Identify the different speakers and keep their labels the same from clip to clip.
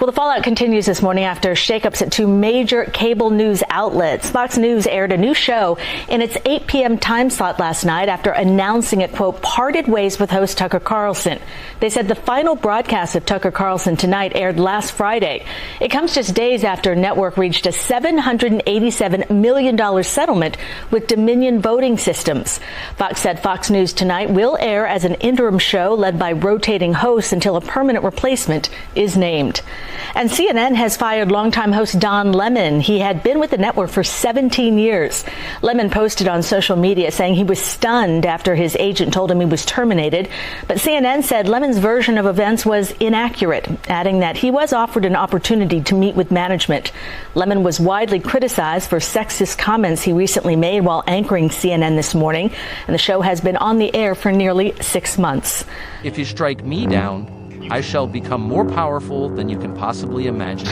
Speaker 1: Well, the fallout continues this morning after shakeups at two major cable news outlets. Fox News aired a new show in its 8 p.m. time slot last night after announcing it, quote, parted ways with host Tucker Carlson. They said the final broadcast of Tucker Carlson Tonight aired last Friday. It comes just days after network reached a $787 million settlement with Dominion Voting Systems. Fox said Fox News Tonight will air as an interim show led by rotating hosts until a permanent replacement is named. And CNN has fired longtime host Don Lemon. He had been with the network for 17 years. Lemon posted on social media saying he was stunned after his agent told him he was terminated. But CNN said Lemon's version of events was inaccurate, adding that he was offered an opportunity to meet with management. Lemon was widely criticized for sexist comments he recently made while anchoring CNN this morning. And the show has been on the air for nearly 6 months.
Speaker 2: If you strike me down, I shall become more powerful than you can possibly imagine.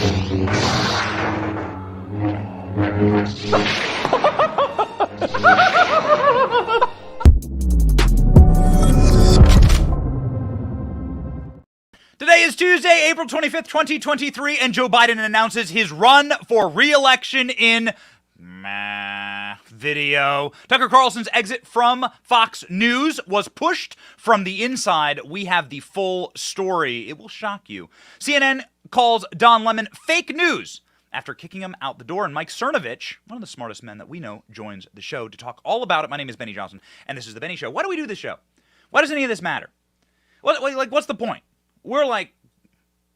Speaker 3: Today is Tuesday, April 25th, 2023, and Joe Biden announces his run for re-election in video. Tucker Carlson's exit from Fox News was pushed from the inside. We have the full story. It will shock you. CNN calls Don Lemon fake news after kicking him out the door. And Mike Cernovich, one of the smartest men that we know, joins the show to talk all about it. My name is Benny Johnson, and this is The Benny Show. Why do we do this show? Why does any of this matter? What's the point? We're like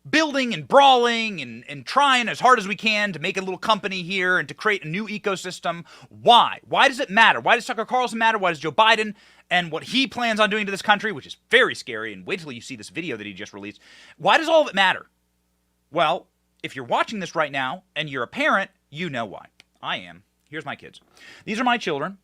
Speaker 3: building and brawling and trying as hard as we can to make a little company here and to create a new ecosystem. Why? Why does it matter? Why does Tucker Carlson matter? Why does Joe Biden and what he plans on doing to this country, which is very scary, and wait till you see this video that he just released. Why does all of it matter? Well, if you're watching this right now and you're a parent, you know why. I am. Here's my kids. These are my children.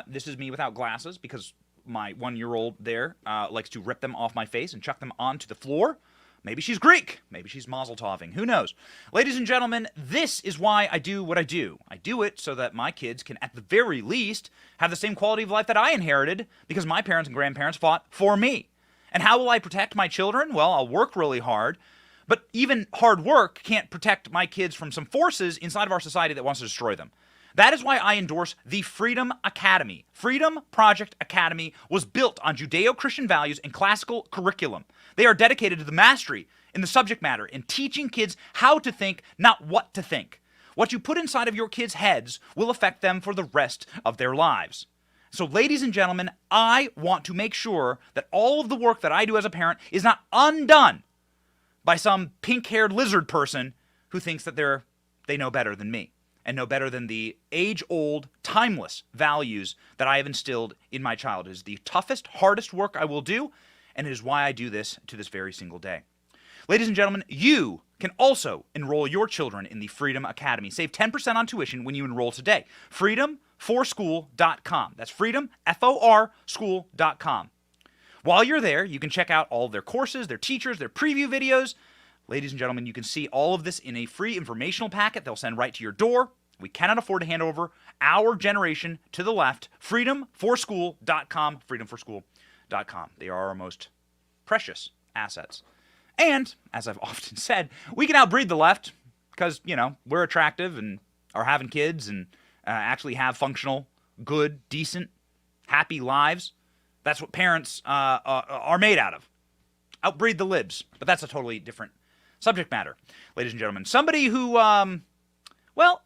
Speaker 3: This is me without glasses because my 1-year-old there likes to rip them off my face and chuck them onto the floor. Maybe she's Greek. Maybe she's Mazel Toving. Who knows? Ladies and gentlemen, this is why I do what I do. I do it so that my kids can, at the very least, have the same quality of life that I inherited because my parents and grandparents fought for me. And how will I protect my children? Well, I'll work really hard. But even hard work can't protect my kids from some forces inside of our society that wants to destroy them. That is why I endorse the Freedom Academy. Freedom Project Academy was built on Judeo-Christian values and classical curriculum. They are dedicated to the mastery in the subject matter and teaching kids how to think, not what to think. What you put inside of your kids' heads will affect them for the rest of their lives. So, ladies and gentlemen, I want to make sure that all of the work that I do as a parent is not undone by some pink-haired lizard person who thinks that they know better than me and know better than the age-old, timeless values that I have instilled in my child. It is the toughest, hardest work I will do, and it is why I do this to this very single day. Ladies and gentlemen, you can also enroll your children in the Freedom Academy. Save 10% on tuition when you enroll today. freedomforschool.com. That's freedom, F-O-R, school.com. While you're there, you can check out all of their courses, their teachers, their preview videos. Ladies and gentlemen, you can see all of this in a free informational packet they'll send right to your door. We cannot afford to hand over our generation to the left. freedomforschool.com, freedomforschool.com. They are our most precious assets. And, as I've often said, we can outbreed the left because, we're attractive and are having kids and actually have functional, good, decent, happy lives. That's what parents are made out of. Outbreed the libs. But that's a totally different subject matter, ladies and gentlemen. Somebody who,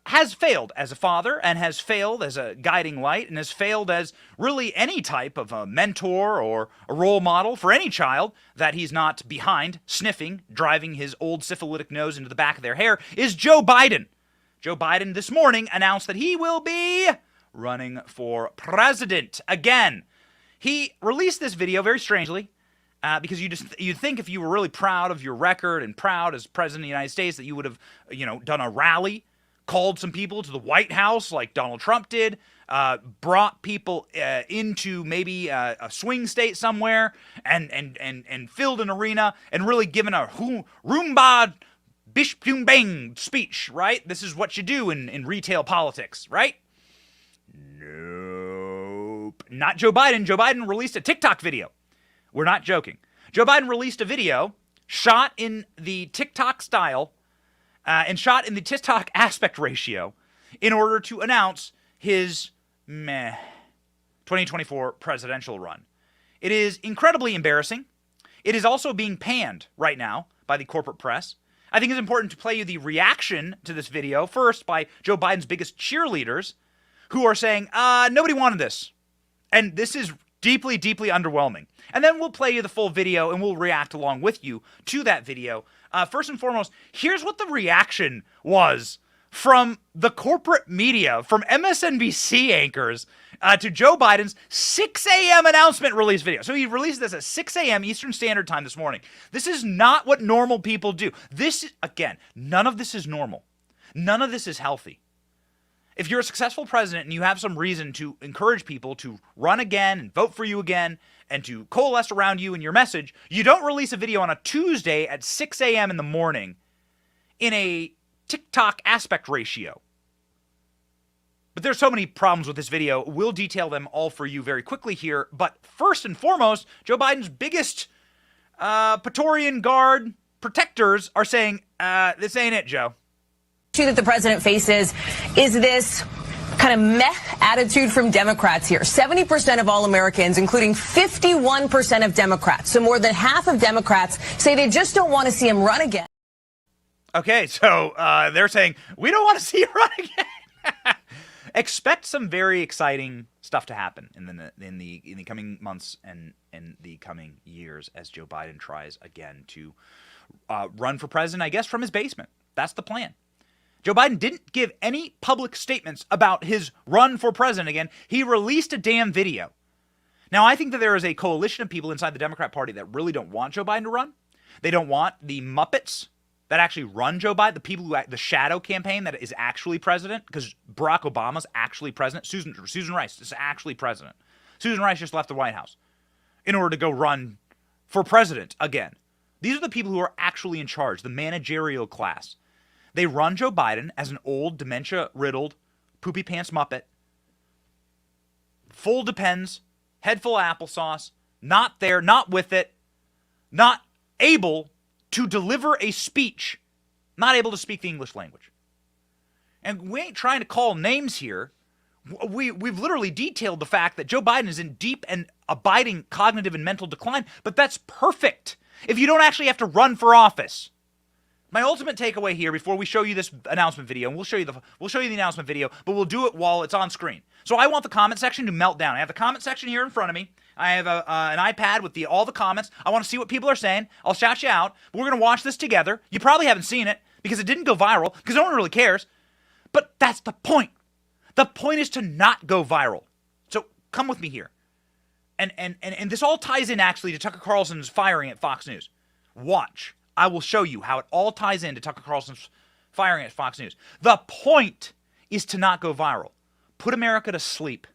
Speaker 3: has failed as a father and has failed as a guiding light and has failed as really any type of a mentor or a role model for any child that he's not behind, sniffing, driving his old syphilitic nose into the back of their hair is Joe Biden. Joe Biden this morning announced that he will be running for president again. He released this video very strangely because you'd think if you were really proud of your record and proud as president of the United States that you would have, done a rally, called some people to the White House like Donald Trump did, brought people into maybe a swing state somewhere and filled an arena and really given a Roomba bish boom bang speech, right? This is what you do in retail politics, right? Nope. Not Joe Biden. Joe Biden released a TikTok video. We're not joking. Joe Biden released a video shot in the TikTok style and shot in the TikTok aspect ratio in order to announce his 2024 presidential run. It is incredibly embarrassing. It is also being panned right now by the corporate press. I think it's important to play you the reaction to this video, first by Joe Biden's biggest cheerleaders, who are saying, nobody wanted this. And this is deeply, deeply underwhelming. And then we'll play you the full video and we'll react along with you to that video. First and foremost, here's what the reaction was from the corporate media, from MSNBC anchors to Joe Biden's 6 a.m. announcement release video. So he released this at 6 a.m. Eastern Standard Time this morning. This is not what normal people do. Again, none of this is normal. None of this is healthy. If you're a successful president and you have some reason to encourage people to run again and vote for you again and to coalesce around you and your message, you don't release a video on a Tuesday at 6 a.m. in the morning in a TikTok aspect ratio. But there's so many problems with this video. We'll detail them all for you very quickly here. But first and foremost, Joe Biden's biggest Praetorian Guard protectors are saying, this ain't it, Joe.
Speaker 4: That the president faces is this kind of meh attitude from Democrats here. 70% of all Americans, including 51% of Democrats, so more than half of Democrats, say they just don't want to see him run again.
Speaker 3: Okay, so they're saying, we don't want to see you run again. Expect some very exciting stuff to happen in the coming months and in the coming years as Joe Biden tries again to run for president, I guess, from his basement. That's the plan. Joe Biden didn't give any public statements about his run for president again. He released a damn video. Now, I think that there is a coalition of people inside the Democrat Party that really don't want Joe Biden to run. They don't want the Muppets that actually run Joe Biden, the people who, the shadow campaign that is actually president, because Barack Obama's actually president. Susan Rice is actually president. Susan Rice just left the White House in order to go run for president again. These are the people who are actually in charge, the managerial class. They run Joe Biden as an old, dementia-riddled, poopy pants Muppet. Full Depends, head full of applesauce, not there, not with it, not able to deliver a speech, not able to speak the English language. And we ain't trying to call names here. We've literally detailed the fact that Joe Biden is in deep and abiding cognitive and mental decline, but that's perfect if you don't actually have to run for office. My ultimate takeaway here before we show you this announcement video, and we'll show you the announcement video, but we'll do it while it's on screen. So I want the comment section to melt down. I have the comment section here in front of me. I have an iPad with all the comments. I want to see what people are saying. I'll shout you out. But we're going to watch this together. You probably haven't seen it because it didn't go viral because no one really cares. But that's the point. The point is to not go viral. So come with me here. And this all ties in actually to Tucker Carlson's firing at Fox News. Watch. I will show you how it all ties into Tucker Carlson's firing at Fox News. The point is to not go viral. Put America to sleep.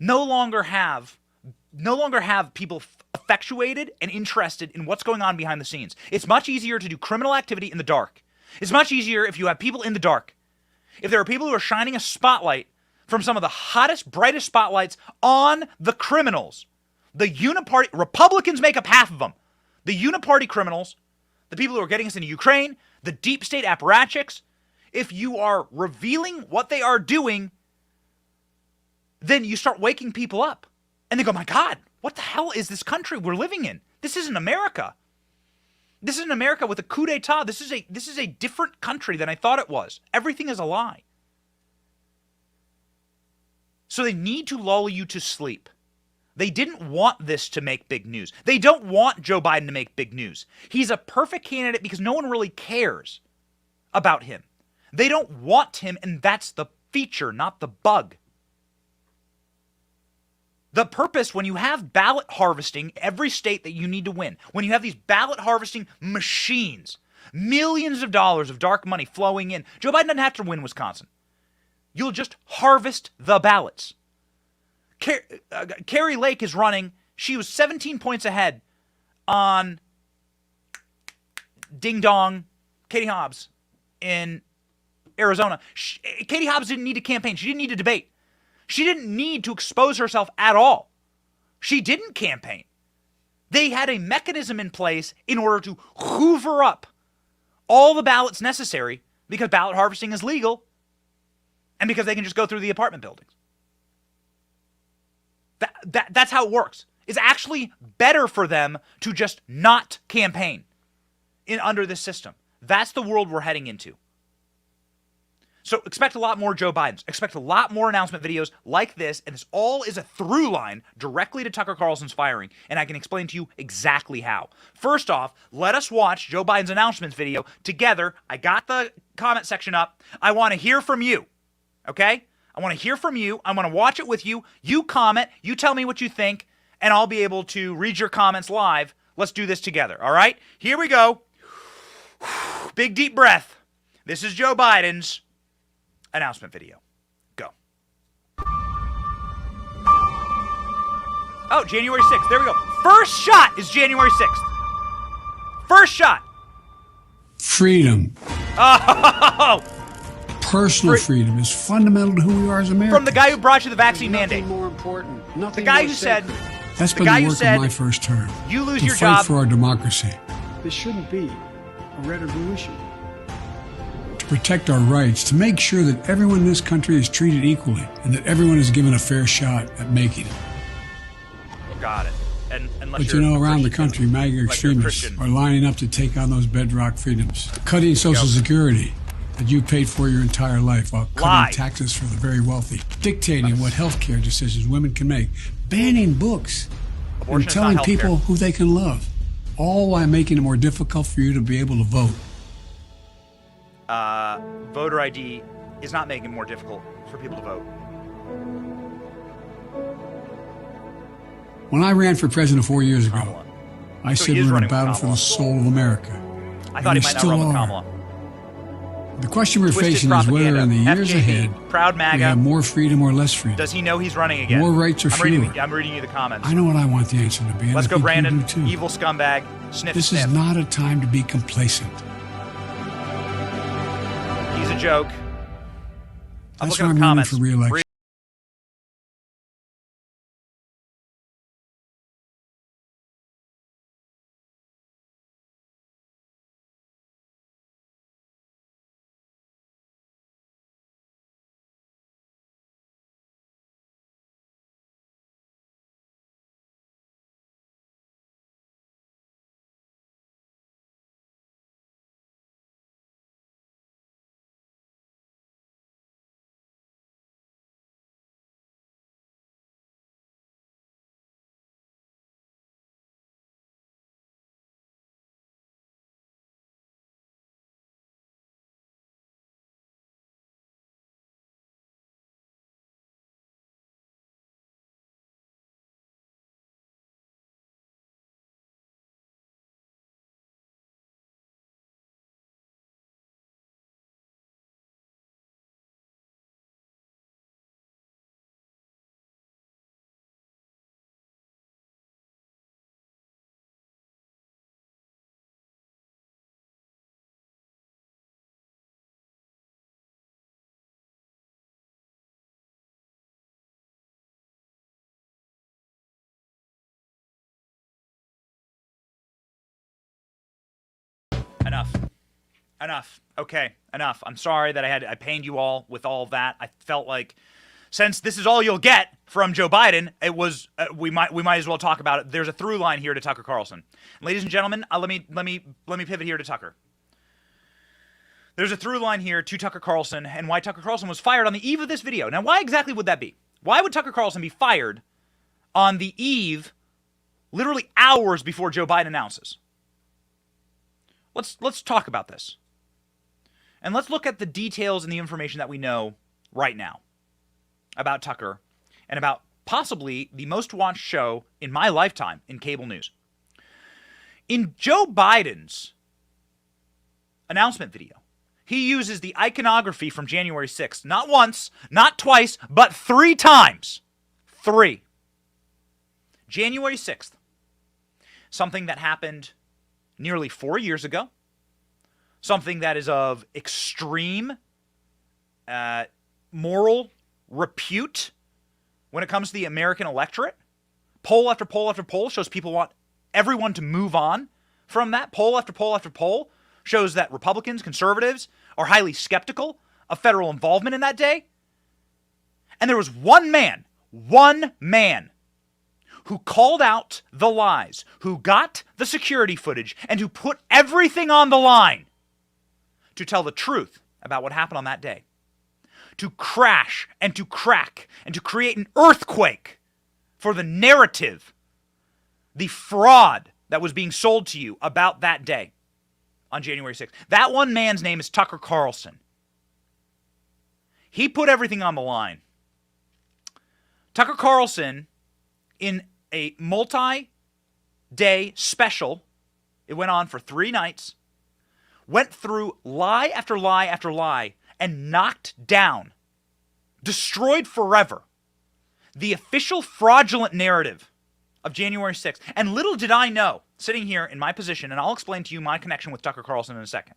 Speaker 3: No longer have people effectuated and interested in what's going on behind the scenes. It's much easier to do criminal activity in the dark. It's much easier if you have people in the dark. If there are people who are shining a spotlight from some of the hottest, brightest spotlights on the criminals. The uniparty, Republicans make up half of them. The uniparty criminals, the people who are getting us into Ukraine, the deep state apparatchiks, if you are revealing what they are doing, then you start waking people up. And they go, my God, what the hell is this country we're living in? This isn't America. This isn't America with a coup d'etat. This is a different country than I thought it was. Everything is a lie. So they need to lull you to sleep. They didn't want this to make big news. They don't want Joe Biden to make big news. He's a perfect candidate because no one really cares about him. They don't want him, and that's the feature, not the bug. The purpose, when you have ballot harvesting, every state that you need to win, when you have these ballot harvesting machines, millions of dollars of dark money flowing in, Joe Biden doesn't have to win Wisconsin. You'll just harvest the ballots. Carrie Lake is running. She was 17 points ahead on Ding Dong Katie Hobbs in Arizona. Katie Hobbs didn't need a campaign. She didn't need a debate. She didn't need to expose herself at all. She didn't campaign. They had a mechanism in place in order to hoover up all the ballots necessary because ballot harvesting is legal and because they can just go through the apartment buildings. That's how it works. It's actually better for them to just not campaign under this system. That's the world we're heading into. So expect a lot more Joe Bidens. Expect a lot more announcement videos like this, and this all is a through line directly to Tucker Carlson's firing, and I can explain to you exactly how. First off, let us watch Joe Biden's announcements video together. I got the comment section up. I want to hear from you, okay? I want to hear from you. I want to watch it with you. You comment. You tell me what you think, and I'll be able to read your comments live. Let's do this together, all right? Here we go. Big deep breath. This is Joe Biden's announcement video. Go. Oh, January 6th. There we go. First shot is January 6th. First shot.
Speaker 5: Freedom.
Speaker 3: Oh,
Speaker 5: Personal freedom is fundamental to who we are as Americans.
Speaker 3: from the guy who brought you the vaccine mandate.
Speaker 6: More important.
Speaker 3: The guy who said,
Speaker 5: That's been
Speaker 3: guy
Speaker 5: the
Speaker 3: who
Speaker 5: work
Speaker 3: said,
Speaker 5: of my first term.
Speaker 3: you lose
Speaker 5: to
Speaker 3: your
Speaker 5: fight
Speaker 3: job.
Speaker 5: for our democracy,
Speaker 6: this shouldn't be a red or blue issue.
Speaker 5: to protect our rights, to make sure that everyone in this country is treated equally and that everyone is given a fair shot at making it.
Speaker 3: Got it. And unless
Speaker 5: But
Speaker 3: you're
Speaker 5: you know,
Speaker 3: a
Speaker 5: around the
Speaker 3: Christian,
Speaker 5: country, MAGA
Speaker 3: like you're a
Speaker 5: extremists
Speaker 3: Christian.
Speaker 5: are lining up to take on those bedrock freedoms. Cutting Social Security that you paid for your entire life while cutting
Speaker 3: Lie.
Speaker 5: taxes for the very wealthy. Dictating what health care decisions women can make. Banning books.
Speaker 3: Abortion
Speaker 5: And
Speaker 3: is
Speaker 5: telling
Speaker 3: not healthcare.
Speaker 5: people who they can love. All while making it more difficult for you to be able to vote.
Speaker 3: Voter ID is not making it more difficult for people to vote.
Speaker 5: When I ran for president 4 years ago,
Speaker 3: Kamala.
Speaker 5: I
Speaker 3: So
Speaker 5: said
Speaker 3: he is
Speaker 5: we're in
Speaker 3: running
Speaker 5: a
Speaker 3: with
Speaker 5: battle for
Speaker 3: Kamala.
Speaker 5: the soul of America.
Speaker 3: I
Speaker 5: And
Speaker 3: thought he
Speaker 5: we
Speaker 3: might not
Speaker 5: still
Speaker 3: run with
Speaker 5: are.
Speaker 3: Kamala.
Speaker 5: The question we're
Speaker 3: Twisted
Speaker 5: facing is whether in the years
Speaker 3: FJB,
Speaker 5: ahead
Speaker 3: Proud
Speaker 5: we
Speaker 3: MAGA.
Speaker 5: have more freedom or less freedom.
Speaker 3: Does he know he's running again?
Speaker 5: More rights or fewer?
Speaker 3: I'm reading you the comments.
Speaker 5: I know what I want the answer to be. and
Speaker 3: Let's
Speaker 5: I
Speaker 3: go,
Speaker 5: think you
Speaker 3: Brandon.
Speaker 5: do too.
Speaker 3: Evil scumbag. Sniff,
Speaker 5: This
Speaker 3: sniff.
Speaker 5: is not a time to be complacent.
Speaker 3: He's a joke. I'm
Speaker 5: That's
Speaker 3: looking
Speaker 5: why
Speaker 3: at
Speaker 5: I'm
Speaker 3: the
Speaker 5: running
Speaker 3: comments.
Speaker 5: for re-election. Enough. Okay, enough. I'm sorry that I pained you all with all of that. I felt like since this is all you'll get from Joe Biden, it was we might as well talk about it. There's a through line here to Tucker Carlson. Ladies and gentlemen, let me pivot here to Tucker. There's a through line here to Tucker Carlson and why Tucker Carlson was fired on the eve of this video. Now, why exactly would that be? Why would Tucker Carlson be fired on the eve, literally hours before Joe Biden announces? Let's talk about this. And let's look at the details and the information that we know right now about Tucker and about possibly the most watched show in my lifetime in cable news. In Joe Biden's announcement video, he uses the iconography from January 6th, not once, not twice, but 3 times. 3. January 6th, something that happened nearly 4 years ago, something that is of extreme moral repute when it comes to the American electorate. Poll after poll after poll shows people want
Speaker 3: everyone to move on from that. Poll after poll after poll shows that Republicans, conservatives are highly skeptical of federal involvement in that day. And there was one man who called out the lies, who got the security footage, and who put everything on the line to tell the truth about what happened on that day. To crash and to crack and to create an earthquake for the narrative, the fraud that was being sold to you about that day on January 6th. That one man's name is Tucker Carlson. He put everything on the line. Tucker Carlson, in a multi-day special, it went on for 3 nights, went through lie after lie after lie, and knocked down, destroyed forever, the official fraudulent narrative of January 6th. And little did I know, sitting here in my position, and I'll explain to you my connection with Tucker Carlson in a second,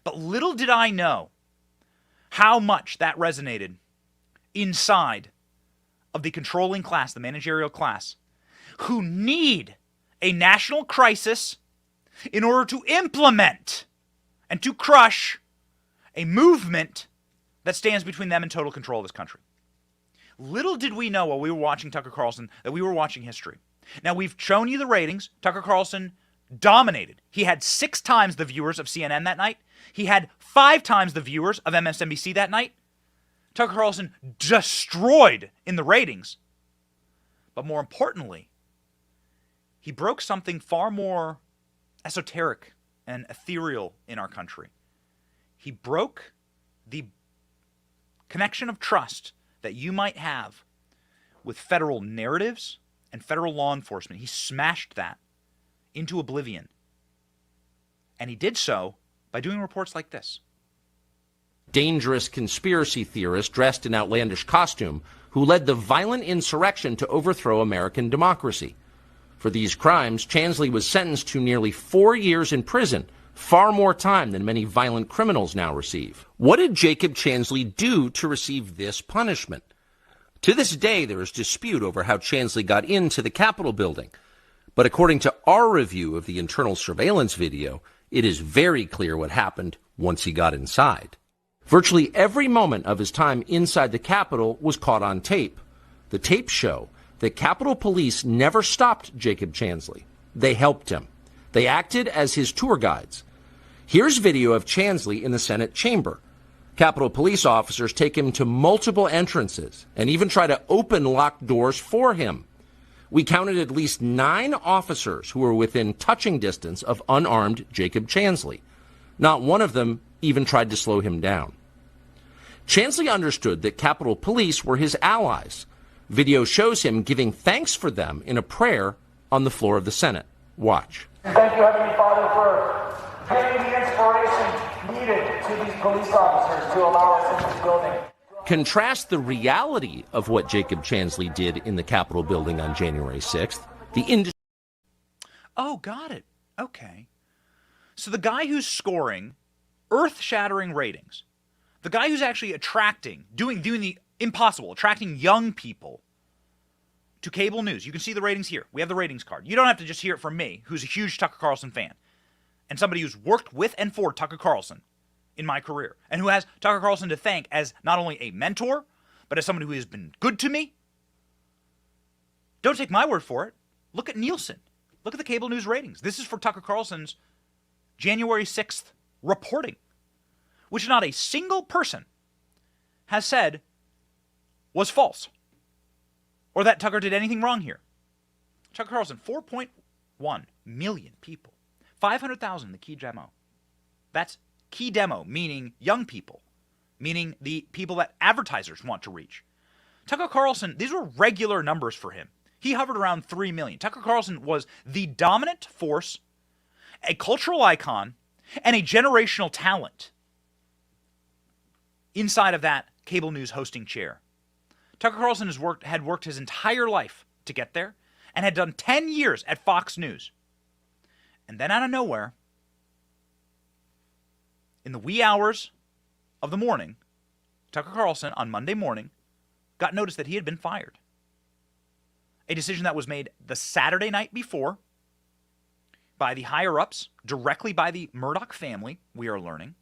Speaker 3: but little did I know how much that resonated inside of the controlling class, the managerial class, who need a national crisis in order to implement and to crush a movement that stands between them and total control of this country. Little did we know while we were watching Tucker Carlson that we were watching history. Now, we've shown you the ratings. Tucker Carlson dominated. He had 6 times the viewers of CNN that night. He had 5 times the viewers of MSNBC that night. Tucker Carlson destroyed in the ratings. But more importantly, he broke something far more esoteric and ethereal in our country. He broke the connection of trust that you might have with federal narratives and federal law enforcement. He smashed that into oblivion. And he did so by doing reports like this.
Speaker 2: Dangerous conspiracy theorist dressed in outlandish costume who led the violent insurrection to overthrow American democracy. For these crimes, Chansley was sentenced to nearly 4 years in prison, far more time than many violent criminals now receive. What did Jacob Chansley do to receive this punishment? To this day, there is dispute over how Chansley got into the Capitol building. But according to our review of the internal surveillance video, it is very clear what happened once he got inside. Virtually every moment of his time inside the Capitol was caught on tape. The tapes show that Capitol Police never stopped Jacob Chansley. They helped him. They acted as his tour guides. Here's video of Chansley in the Senate chamber. Capitol Police officers take him to multiple entrances and even try to open locked doors for him. We counted at least 9 officers who were within touching distance of unarmed Jacob Chansley. Not one of them even tried to slow him down. Chansley understood that Capitol Police were his allies. Video shows him giving thanks for them in a prayer on the floor of the Senate. Watch.
Speaker 7: Thank you, Heavenly Father, for giving the inspiration needed to these police officers to allow us in this building.
Speaker 2: Contrast the reality of what Jacob Chansley did in the Capitol building on January 6th.
Speaker 3: Oh, got it. Okay. So the guy who's scoring earth-shattering ratings, the guy who's actually attracting, doing the impossible, attracting young people to cable news. You can see the ratings here. We have the ratings card. You don't have to just hear it from me, who's a huge Tucker Carlson fan, and somebody who's worked with and for Tucker Carlson in my career, and who has Tucker Carlson to thank as not only a mentor, but as someone who has been good to me. Don't take my word for it. Look at Nielsen. Look at the cable news ratings. This is for Tucker Carlson's January 6th reporting, which not a single person has said was false or that Tucker did anything wrong here. Tucker Carlson, 4.1 million people, 500,000 the key demo. That's key demo, meaning young people, meaning the people that advertisers want to reach. Tucker Carlson, these were regular numbers for him. He hovered around 3 million. Tucker Carlson was the dominant force, a cultural icon, and a generational talent inside of that cable news hosting chair. Tucker Carlson had worked his entire life to get there and had done 10 years at Fox News. And then out of nowhere, in the wee hours of the morning, Tucker Carlson on Monday morning got notice that he had been fired. A decision that was made the Saturday night before
Speaker 5: by the higher-ups, directly by the Murdoch family, we are learning,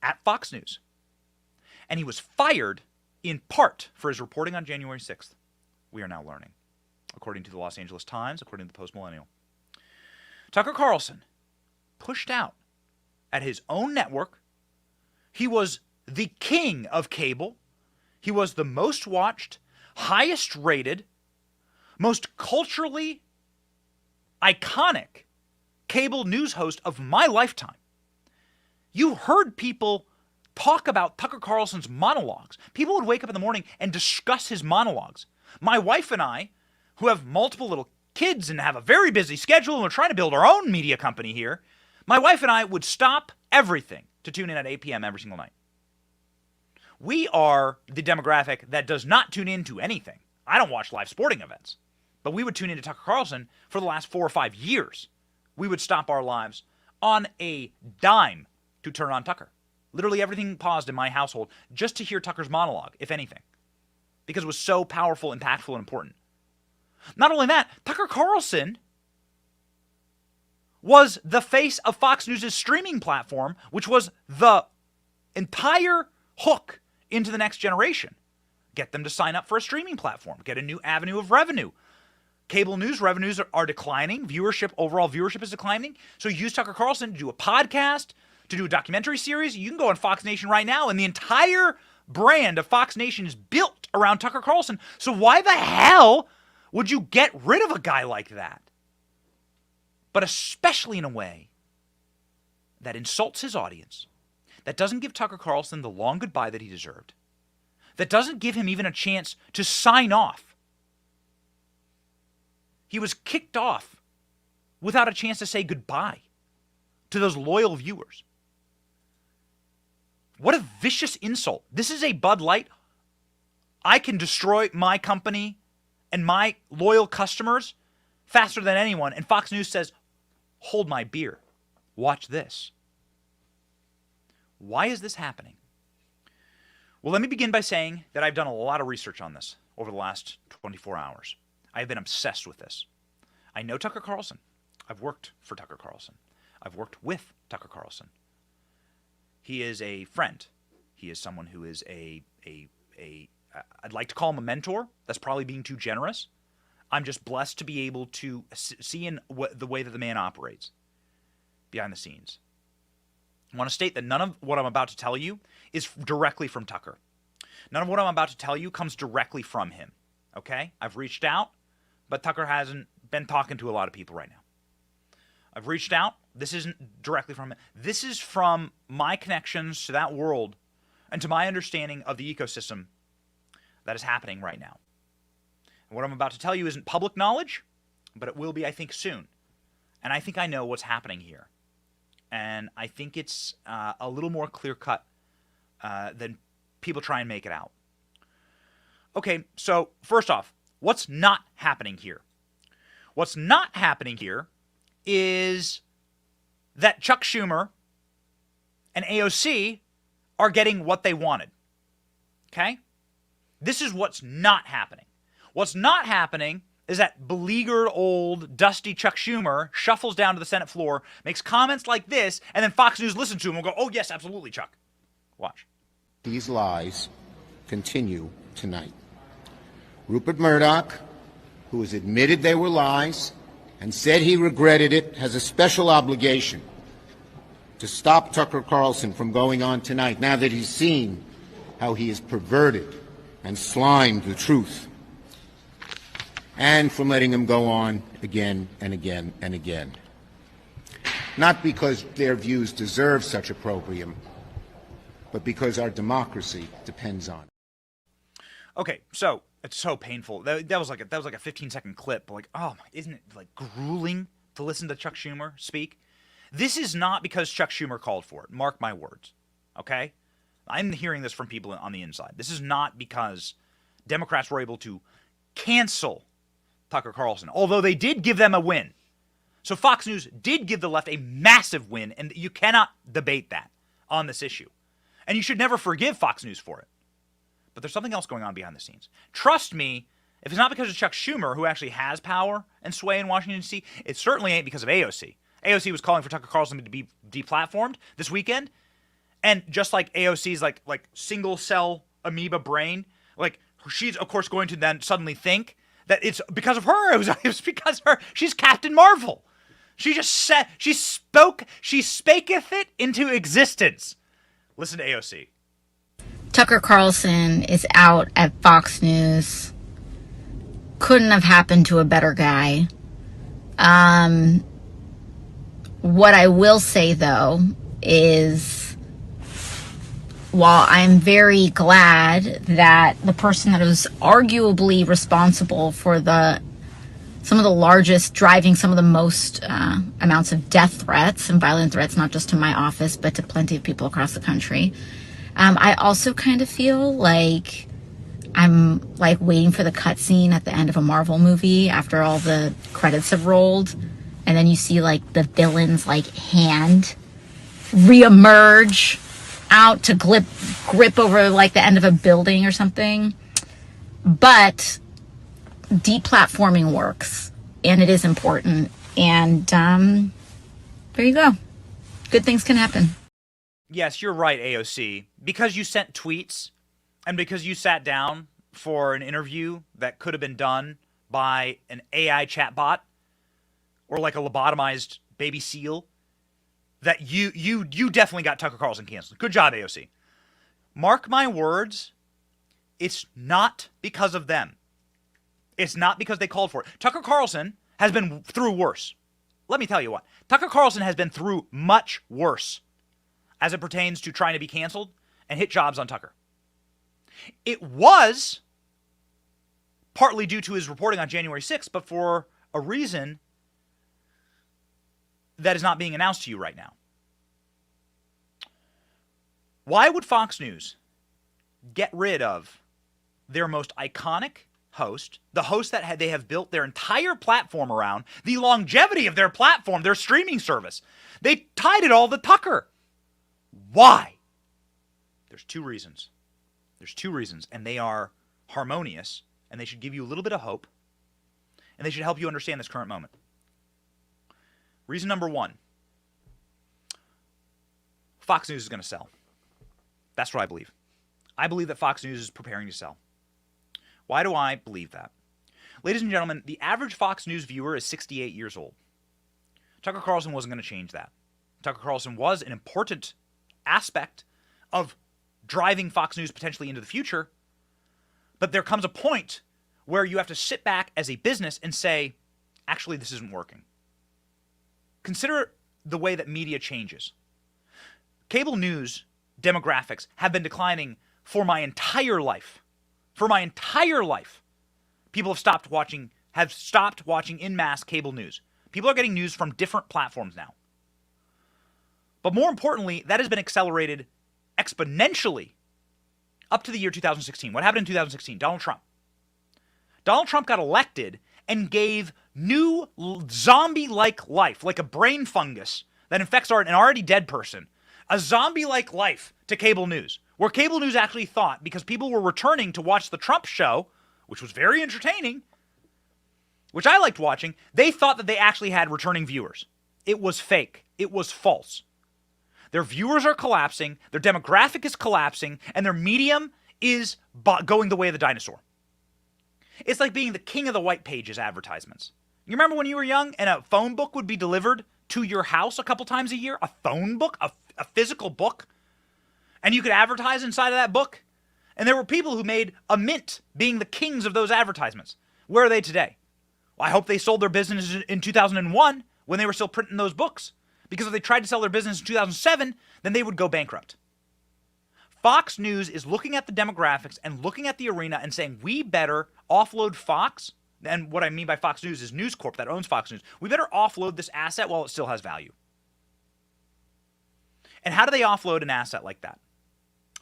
Speaker 5: at Fox News. And he was fired in part for his reporting on January 6th, we are now learning, according to the Los Angeles Times, according to the Post-Millennial. Tucker Carlson pushed out at his own network. He was the king of cable. He was the most watched, highest rated, most culturally iconic cable news host of my lifetime. You heard people talk about Tucker Carlson's monologues. People would wake up in the morning and discuss his monologues. My wife and I, who have multiple little kids and have a very busy schedule, and we're trying to build our own media company here, my wife and I would stop everything to tune in at 8 p.m. every single night. We are the demographic that does not tune in to anything. I don't watch live sporting events. But we would tune into Tucker Carlson for the last 4 or 5 years. We would stop our lives on a dime to turn on Tucker. Literally everything paused in my household just to hear Tucker's monologue, if anything, because it was so powerful, impactful, and important. Not only that, Tucker Carlson was the face of Fox News' streaming platform, which was the entire hook into the next generation. Get them to sign up for a streaming platform, get a new avenue of revenue. Cable news revenues are declining. Overall viewership is declining. So use Tucker Carlson to do a podcast, to do a documentary series. You can go on Fox Nation right now, and the entire brand of Fox Nation is built around Tucker Carlson. So why the hell would you get rid of a guy like that? But especially in a way that insults his audience, that doesn't give Tucker Carlson the long goodbye that he deserved, that doesn't give him even a chance to sign off. He was kicked off without a chance to say goodbye to those loyal viewers. What a vicious insult. This is a Bud Light. I can destroy my company and my loyal customers faster than anyone. And Fox News says, hold my beer. Watch this. Why is this happening? Well, let me begin by saying that I've done a lot of research on this over the last 24 hours. I have been obsessed with this. I know Tucker Carlson. I've worked for Tucker Carlson. I've worked with Tucker Carlson. He is a friend. He is someone who is I'd like to call him a mentor. That's probably being too generous. I'm just blessed to be able to see in the way that the man operates behind the scenes. I want to state that none of what I'm about to tell you is directly from Tucker. None of what I'm about to tell you comes directly from him. Okay? I've reached out, but Tucker hasn't been talking to a lot of people right now. I've reached out. This isn't directly from him. This is from my connections to that world and to my understanding of the ecosystem that is happening right now. And what I'm about to tell you isn't public knowledge, but it will be, I think, soon. And I think I know what's happening here. And I think it's a little more clear-cut than people try and make it out. Okay, so first off, what's not happening here? What's not happening here is that Chuck Schumer and AOC are getting what they wanted. Okay? This is what's not happening. What's not happening is that beleaguered old dusty Chuck Schumer shuffles down to the Senate floor, makes comments like this, and then Fox News listens to him and go, oh yes, absolutely, Chuck. Watch.
Speaker 8: These lies continue tonight. Rupert Murdoch, who has admitted they were lies and said he regretted it, has a special obligation to stop Tucker Carlson from going on tonight now that he's seen how he has perverted and slimed the truth, and from letting him go on again and again and again. Not because their views deserve such opprobrium, but because our democracy depends on it.
Speaker 5: Okay, so it's so painful. That was like a 15-second clip. But like, oh, isn't it like grueling to listen to Chuck Schumer speak? This is not because Chuck Schumer called for it. Mark my words. Okay, I'm hearing this from people on the inside. This is not because Democrats were able to cancel Tucker Carlson, although they did give them a win. So Fox News did give the left a massive win, and you cannot debate that on this issue. And you should never forgive Fox News for it. But there's something else going on behind the scenes. Trust me, if it's not because of Chuck Schumer, who actually has power and sway in Washington, D.C., it certainly ain't because of AOC. AOC was calling for Tucker Carlson to be deplatformed this weekend. And just like AOC's like single cell amoeba brain, like she's of course going to then suddenly think that it's because of her. It was because of her. She's Captain Marvel. She just said, she spaketh it into existence. Listen to AOC.
Speaker 9: Tucker Carlson is out at Fox News. Couldn't have happened to a better guy. What I will say, though, is while I'm very glad that the person that was arguably responsible for some of the largest, driving some of the most amounts of death threats and violent threats, not just to my office, but to plenty of people across the country, I also kind of feel like I'm like waiting for the cutscene at the end of a Marvel movie after all the credits have rolled. And then you see like the villain's like hand reemerge out to grip over like the end of a building or something. But deplatforming works, and it is important. And there you go. Good things can happen.
Speaker 5: Yes, you're right, AOC. Because you sent tweets and because you sat down for an interview that could have been done by an AI chatbot or like a lobotomized baby seal, that you definitely got Tucker Carlson canceled. Good job, AOC. Mark my words, it's not because of them. It's not because they called for it. Tucker Carlson has been through worse. Let me tell you what. Tucker Carlson has been through much worse as it pertains to trying to be canceled and hit jobs on Tucker. It was partly due to his reporting on January 6th, but for a reason that is not being announced to you right now. Why would Fox News get rid of their most iconic host, the host that they have built their entire platform around, the longevity of their platform, their streaming service? They tied it all to Tucker. Why? There's two reasons. And they are harmonious, and they should give you a little bit of hope, and they should help you understand this current moment. Reason number one, Fox News is going to sell. That's what I believe. I believe that Fox News is preparing to sell. Why do I believe that? Ladies and gentlemen, the average Fox News viewer is 68 years old. Tucker Carlson wasn't going to change that. Tucker Carlson was an important aspect of driving Fox News potentially into the future, but there comes a point where you have to sit back as a business and say, actually, this isn't working. Consider the way that media changes. Cable news demographics have been declining for my entire life. People have stopped watching en masse cable news. People are getting news from different platforms now. But more importantly, that has been accelerated exponentially up to the year 2016. What happened in 2016? Donald Trump. Donald Trump got elected and gave new zombie-like life, like a brain fungus that infects an already dead person, a zombie-like life to cable news, where cable news actually thought, because people were returning to watch the Trump show, which was very entertaining, which I liked watching, they thought that they actually had returning viewers. It was fake. It was false. Their viewers are collapsing, their demographic is collapsing, and their medium is going the way of the dinosaur. It's like being the king of the white pages advertisements. You remember when you were young and a phone book would be delivered to your house a couple times a year? A phone book? A physical book? And you could advertise inside of that book? And there were people who made a mint being the kings of those advertisements. Where are they today? Well, I hope they sold their business in 2001 when they were still printing those books. Because if they tried to sell their business in 2007, then they would go bankrupt. Fox News is looking at the demographics and looking at the arena and saying, we better offload Fox. And what I mean by Fox News is News Corp that owns Fox News. We better offload this asset while it still has value. And how do they offload an asset like that?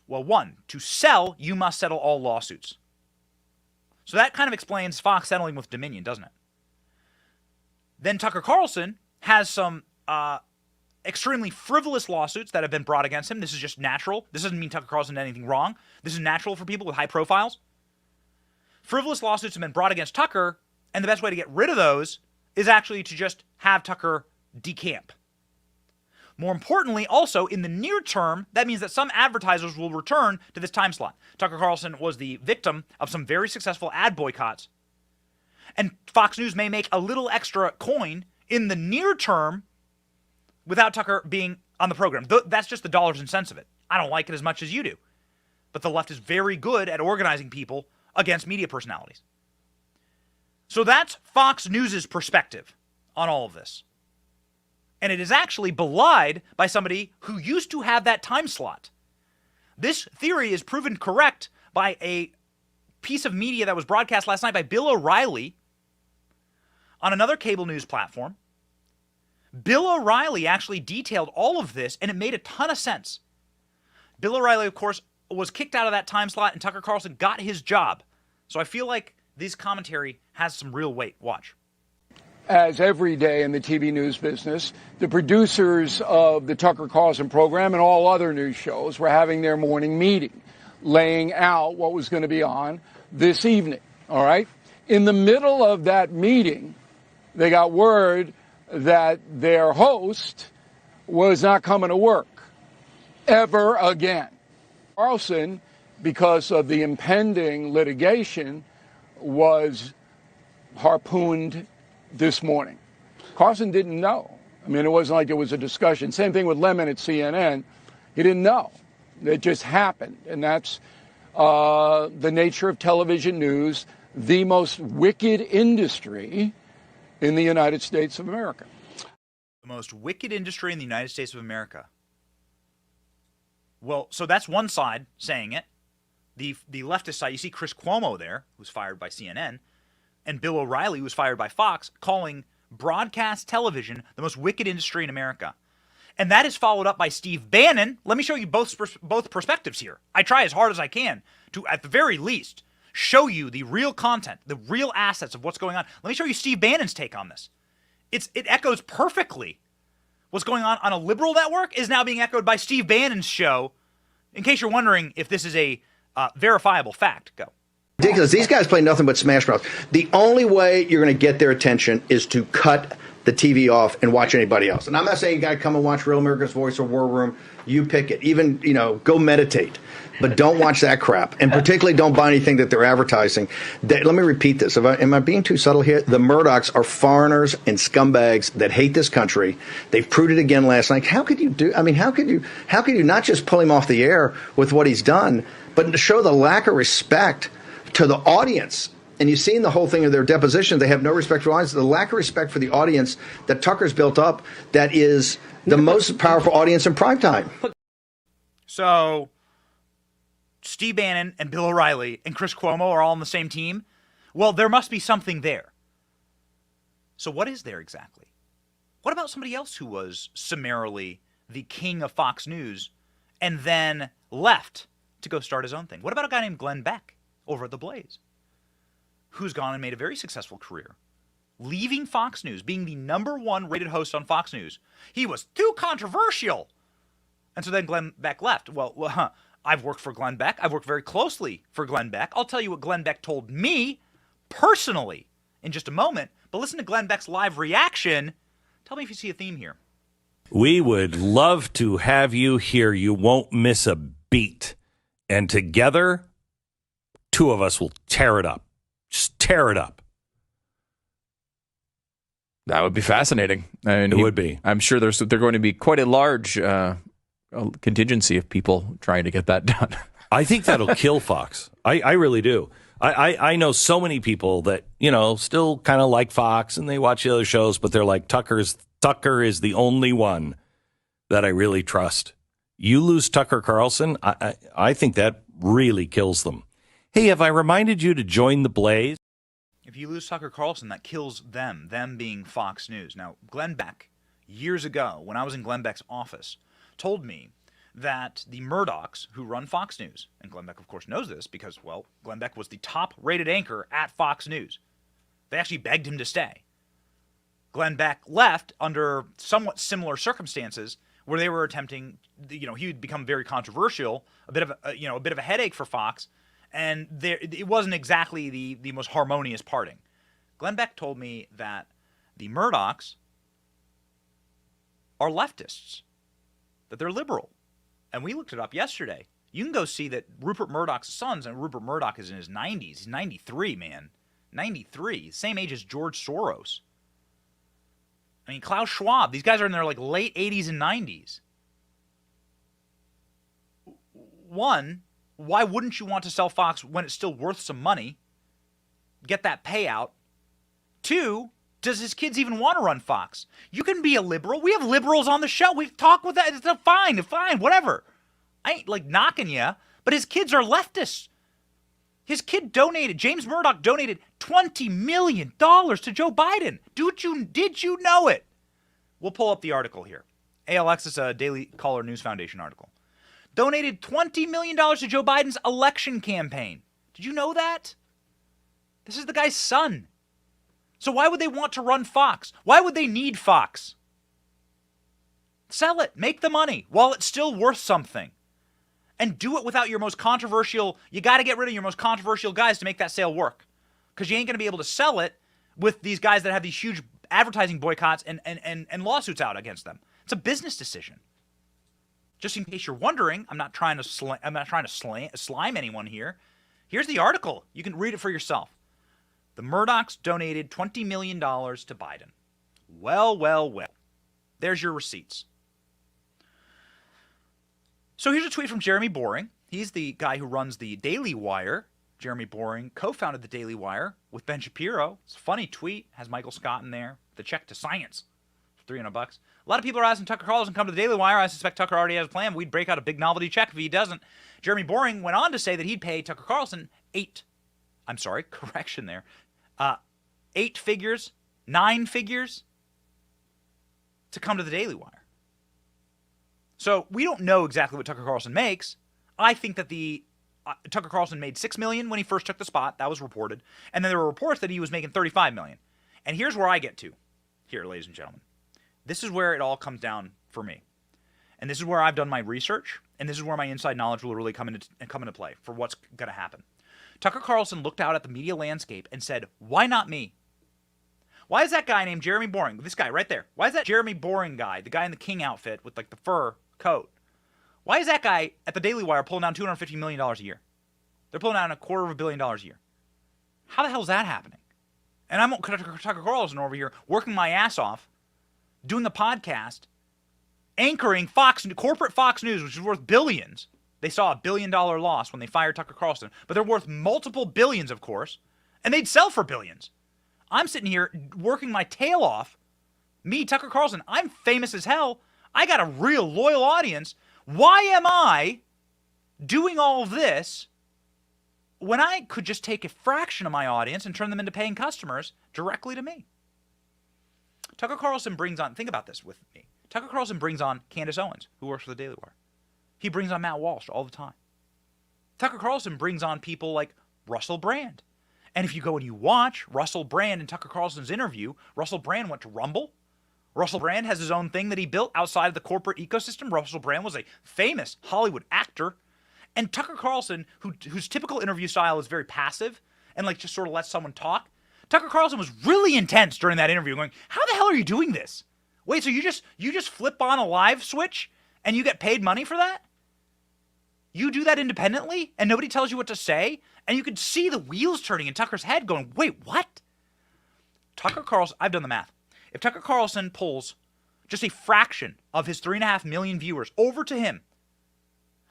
Speaker 5: Well, one, to sell, you must settle all lawsuits. So that kind of explains Fox settling with Dominion, doesn't it? Then Tucker Carlson has some extremely frivolous lawsuits that have been brought against him. This is just natural. This doesn't mean Tucker Carlson did anything wrong. This is natural for people with high profiles. frivolous lawsuits have been brought against Tucker, and the best way to get rid of those is actually to just have Tucker decamp. More importantly, also, in the near term, that means that some advertisers will return to this time slot. Tucker Carlson was the victim of some very successful ad boycotts. And Fox News may make a little extra coin in the near term without Tucker being on the program. That's just the dollars and cents of it. I don't like it as much as you do. But the left is very good at organizing people against media personalities. So that's Fox News' perspective on all of this. And it is actually belied by somebody who used to have that time slot. This theory is proven correct by a piece of media that was broadcast last night by Bill O'Reilly on another cable news platform. Bill O'Reilly actually detailed all of this, and it made a ton of sense. Bill O'Reilly, of course, was kicked out of that time slot, and Tucker Carlson got his job. So I feel like this commentary has some real weight. Watch.
Speaker 6: As every day in the TV news business, the producers of the Tucker Carlson program and all other news shows were having their morning meeting, laying out what was going to be on this evening, all right? In the middle of that meeting, they got word that their host was not coming to work ever again. Carlson, because of the impending litigation, was harpooned this morning. Carlson didn't know. I mean, it wasn't like there was a discussion. Same thing with Lemon at CNN. He didn't know. It just happened. And that's the nature of television news, the most wicked industry in the United States of America.
Speaker 5: The most wicked industry in the United States of America. Well, so that's one side saying it. The leftist side, you see Chris Cuomo there, who's fired by CNN, and Bill O'Reilly, who was fired by Fox, calling broadcast television the most wicked industry in America. And that is followed up by Steve Bannon. Let me show you both perspectives here. I try as hard as I can to, at the very least, show you the real content, the real assets of what's going on. Let me show you Steve Bannon's take on this. It echoes perfectly. What's going on a liberal network is now being echoed by Steve Bannon's show, in case you're wondering if this is a verifiable fact. Go.
Speaker 10: Ridiculous. These guys play nothing but smash mouth. The only way you're going to get their attention is to cut the TV off and watch anybody else. And I'm not saying you got to come and watch Real America's Voice or War Room. You pick it. Even, go meditate. But don't watch that crap. And particularly don't buy anything that they're advertising. Let me repeat this. Am I being too subtle here? The Murdochs are foreigners and scumbags that hate this country. They've proved it again last night. How could you how could you not just pull him off the air with what he's done, but to show the lack of respect to the audience? And you've seen the whole thing of their deposition. They have no respect for the audience. The lack of respect for the audience that Tucker's built up, that is the most powerful audience in primetime.
Speaker 5: So Steve Bannon and Bill O'Reilly and Chris Cuomo are all on the same team. Well, there must be something there. So what is there exactly? What about somebody else who was summarily the king of Fox News and then left to go start his own thing? What about a guy named Glenn Beck over at The Blaze, who's gone and made a very successful career, leaving Fox News, being the #1 rated host on Fox News? He was too controversial. And so then Glenn Beck left. Well, I've worked for Glenn Beck. I've worked very closely for Glenn Beck. I'll tell you what Glenn Beck told me personally in just a moment. But listen to Glenn Beck's live reaction. Tell me if you see a theme here.
Speaker 11: We would love to have you here. You won't miss a beat. And together, two of us will tear it up. Just tear it up.
Speaker 12: That would be fascinating. I mean,
Speaker 11: it would be.
Speaker 12: I'm sure there's going to be quite a large contingency of people trying to get that done.
Speaker 11: I think that'll kill Fox. I really do. I know so many people that, still kind of like Fox and they watch the other shows, but they're like, Tucker is the only one that I really trust. You lose Tucker Carlson, I think that really kills them. Hey, have I reminded you to join the Blaze?
Speaker 5: If you lose Tucker Carlson, that kills them being Fox News. Now, Glenn Beck, years ago, when I was in Glenn Beck's office, told me that the Murdochs, who run Fox News, and Glenn Beck, of course, knows this because, well, Glenn Beck was the top-rated anchor at Fox News. They actually begged him to stay. Glenn Beck left under somewhat similar circumstances where they were attempting, he would become very controversial, a bit of a headache for Fox, And it wasn't exactly the most harmonious parting. Glenn Beck told me that the Murdochs are leftists, that they're liberal. And we looked it up yesterday. You can go see that Rupert Murdoch's sons, and Rupert Murdoch is in his 90s. He's 93, man. 93. Same age as George Soros. I mean, Klaus Schwab. These guys are in their like late 80s and 90s. One, why wouldn't you want to sell Fox when it's still worth some money? Get that payout. Two, does his kids even want to run Fox? You can be a liberal. We have liberals on the show. We've talked with that. It's fine, whatever. I ain't like knocking you, but his kids are leftists. His kid donated, James Murdoch donated $20 million to Joe Biden. Did you know it? We'll pull up the article here. ALX is a Daily Caller News Foundation article. Donated $20 million to Joe Biden's election campaign. Did you know that? This is the guy's son. So why would they want to run Fox? Why would they need Fox? Sell it. Make the money while it's still worth something. And do it without your most controversial, you got to get rid of your most controversial guys to make that sale work. Because you ain't going to be able to sell it with these guys that have these huge advertising boycotts and lawsuits out against them. It's a business decision. Just in case you're wondering, I'm not trying to slime anyone here. Here's the article. You can read it for yourself. The Murdochs donated $20 million to Biden. Well. There's your receipts. So here's a tweet from Jeremy Boring. He's the guy who runs the Daily Wire. Jeremy Boring co-founded the Daily Wire with Ben Shapiro. It's a funny tweet. Has Michael Scott in there. The check to science for $300. A lot of people are asking Tucker Carlson to come to the Daily Wire. I suspect Tucker already has a plan. We'd break out a big novelty check if he doesn't. Jeremy Boring went on to say that he'd pay Tucker Carlson 8 figures, 9 figures to come to the Daily Wire. So we don't know exactly what Tucker Carlson makes. I think that Tucker Carlson made $6 million when he first took the spot. That was reported. And then there were reports that he was making $35 million. And here's where I get to here, ladies and gentlemen. This is where it all comes down for me. And this is where I've done my research. And this is where my inside knowledge will really come into play for what's going to happen. Tucker Carlson looked out at the media landscape and said, why not me? Why is that guy named Jeremy Boring, this guy right there, why is that Jeremy Boring guy, the guy in the king outfit with like the fur coat, why is that guy at the Daily Wire pulling down $250 million a year? They're pulling down $250 million a year. How the hell is that happening? And I'm Tucker Carlson over here working my ass off, doing the podcast, anchoring corporate Fox News, which is worth billions. They saw $1 billion loss when they fired Tucker Carlson, but they're worth multiple billions, of course, and they'd sell for billions. I'm sitting here working my tail off. Me, Tucker Carlson, I'm famous as hell. I got a real loyal audience. Why am I doing all of this when I could just take a fraction of my audience and turn them into paying customers directly to me? Tucker Carlson brings on, think about this with me. Tucker Carlson brings on Candace Owens, who works for the Daily Wire. He brings on Matt Walsh all the time. Tucker Carlson brings on people like Russell Brand. And if you go and you watch Russell Brand and Tucker Carlson's interview, Russell Brand went to Rumble. Russell Brand has his own thing that he built outside of the corporate ecosystem. Russell Brand was a famous Hollywood actor. And Tucker Carlson, whose typical interview style is very passive and like just sort of lets someone talk, Tucker Carlson was really intense during that interview going, how the hell are you doing this? Wait, so you just flip on a live switch and you get paid money for that? You do that independently and nobody tells you what to say? And you could see the wheels turning in Tucker's head going, wait, what? Tucker Carlson, I've done the math. If Tucker Carlson pulls just a fraction of his 3.5 million viewers over to him,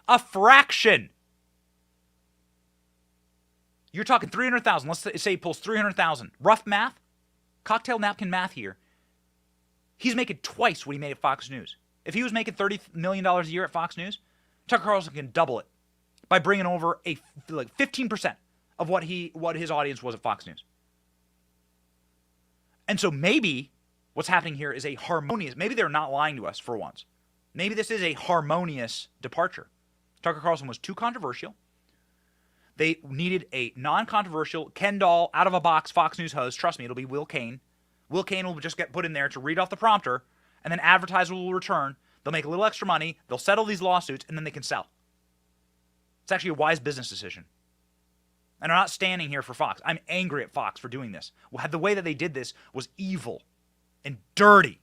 Speaker 5: a fraction, you're talking 300,000. Let's say he pulls 300,000. Rough math, cocktail napkin math here. He's making twice what he made at Fox News. If he was making $30 million a year at Fox News, Tucker Carlson can double it by bringing over 15% of what his audience was at Fox News. And so maybe what's happening here is a harmonious, maybe they're not lying to us for once. Maybe this is a harmonious departure. Tucker Carlson was too controversial. They needed a non-controversial, Ken doll, out-of-a-box Fox News host. Trust me, it'll be Will Cain. Will Cain will just get put in there to read off the prompter, and then advertiser will return. They'll make a little extra money. They'll settle these lawsuits, and then they can sell. It's actually a wise business decision. And I'm not standing here for Fox. I'm angry at Fox for doing this. The way that they did this was evil and dirty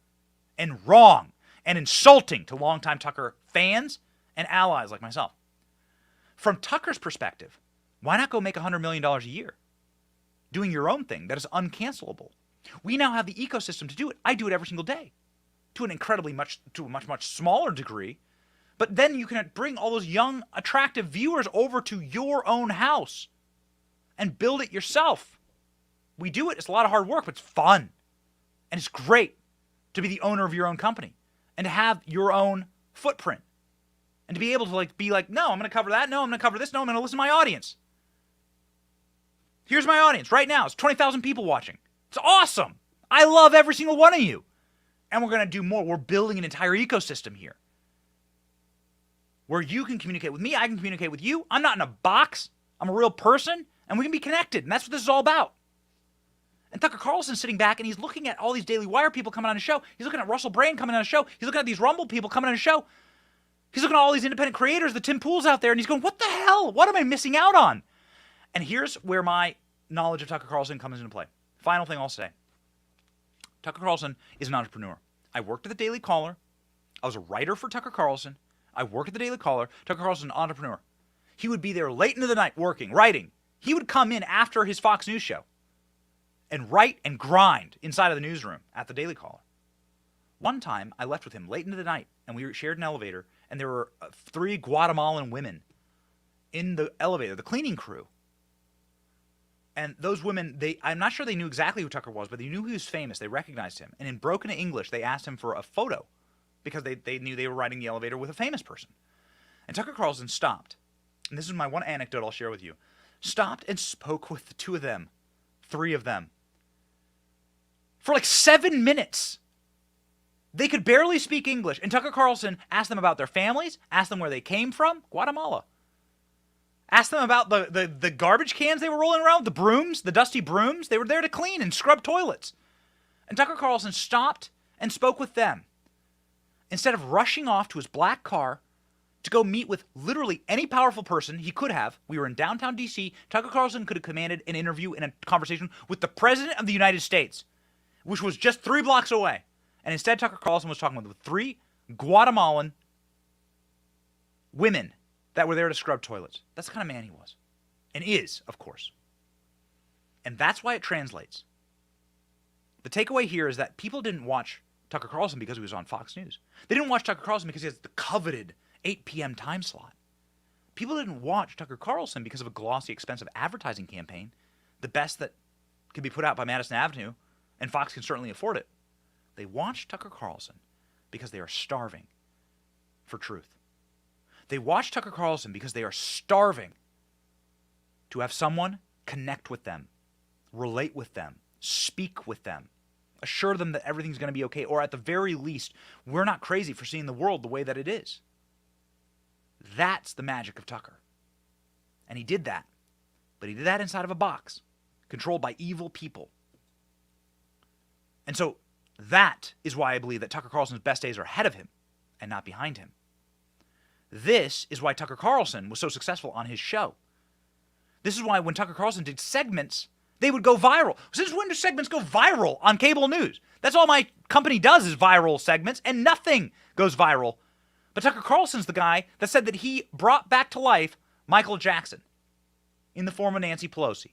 Speaker 5: and wrong and insulting to longtime Tucker fans and allies like myself. From Tucker's perspective, why not go make $100 million a year doing your own thing that is uncancelable? We now have the ecosystem to do it. I do it every single day to a much smaller degree. But then you can bring all those young, attractive viewers over to your own house and build it yourself. We do it. It's a lot of hard work, but it's fun. And it's great to be the owner of your own company and to have your own footprint and to be able to be like, no, I'm going to cover that. No, I'm going to cover this. No, I'm going to listen to my audience. Here's my audience right now. It's 20,000 people watching. It's awesome. I love every single one of you. And we're going to do more. We're building an entire ecosystem here where you can communicate with me. I can communicate with you. I'm not in a box. I'm a real person, and we can be connected. And that's what this is all about. And Tucker Carlson's sitting back, and he's looking at all these Daily Wire people coming on his show. He's looking at Russell Brand coming on his show. He's looking at these Rumble people coming on his show. He's looking at all these independent creators, the Tim Pools out there, and he's going, what the hell? What am I missing out on? And here's where my knowledge of Tucker Carlson comes into play. Final thing I'll say. Tucker Carlson is an entrepreneur. I worked at the Daily Caller. I was a writer for Tucker Carlson. I worked at the Daily Caller. Tucker Carlson's an entrepreneur. He would be there late into the night working, writing. He would come in after his Fox News show and write and grind inside of the newsroom at the Daily Caller. One time, I left with him late into the night, and we shared an elevator, and there were 3 Guatemalan women in the elevator, the cleaning crew. And those women, I'm not sure they knew exactly who Tucker was, but they knew he was famous. They recognized him. And in broken English, they asked him for a photo because they knew they were riding the elevator with a famous person. And Tucker Carlson stopped. And this is my one anecdote I'll share with you. Stopped and spoke with the 2 of them, 3 of them, for like 7 minutes. They could barely speak English. And Tucker Carlson asked them about their families, asked them where they came from, Guatemala. Asked them about the garbage cans they were rolling around, the brooms, the dusty brooms. They were there to clean and scrub toilets. And Tucker Carlson stopped and spoke with them instead of rushing off to his black car to go meet with literally any powerful person he could have. We were in downtown D.C. Tucker Carlson could have commanded an interview and a conversation with the President of the United States, which was just 3 blocks away. And instead, Tucker Carlson was talking with 3 Guatemalan women that were there to scrub toilets. That's the kind of man he was. And is, of course. And that's why it translates. The takeaway here is that people didn't watch Tucker Carlson because he was on Fox News. They didn't watch Tucker Carlson because he has the coveted 8 p.m. time slot. People didn't watch Tucker Carlson because of a glossy, expensive advertising campaign, the best that could be put out by Madison Avenue, and Fox can certainly afford it. They watched Tucker Carlson because they are starving for truth. They watch Tucker Carlson because they are starving to have someone connect with them, relate with them, speak with them, assure them that everything's going to be okay, or at the very least, we're not crazy for seeing the world the way that it is. That's the magic of Tucker. And he did that. But he did that inside of a box, controlled by evil people. And so that is why I believe that Tucker Carlson's best days are ahead of him and not behind him. This is why Tucker Carlson was so successful on his show. This is why when Tucker Carlson did segments, they would go viral. Since when do segments go viral on cable news? That's all my company does is viral segments, and nothing goes viral. But Tucker Carlson's the guy that said that he brought back to life Michael Jackson in the form of Nancy Pelosi.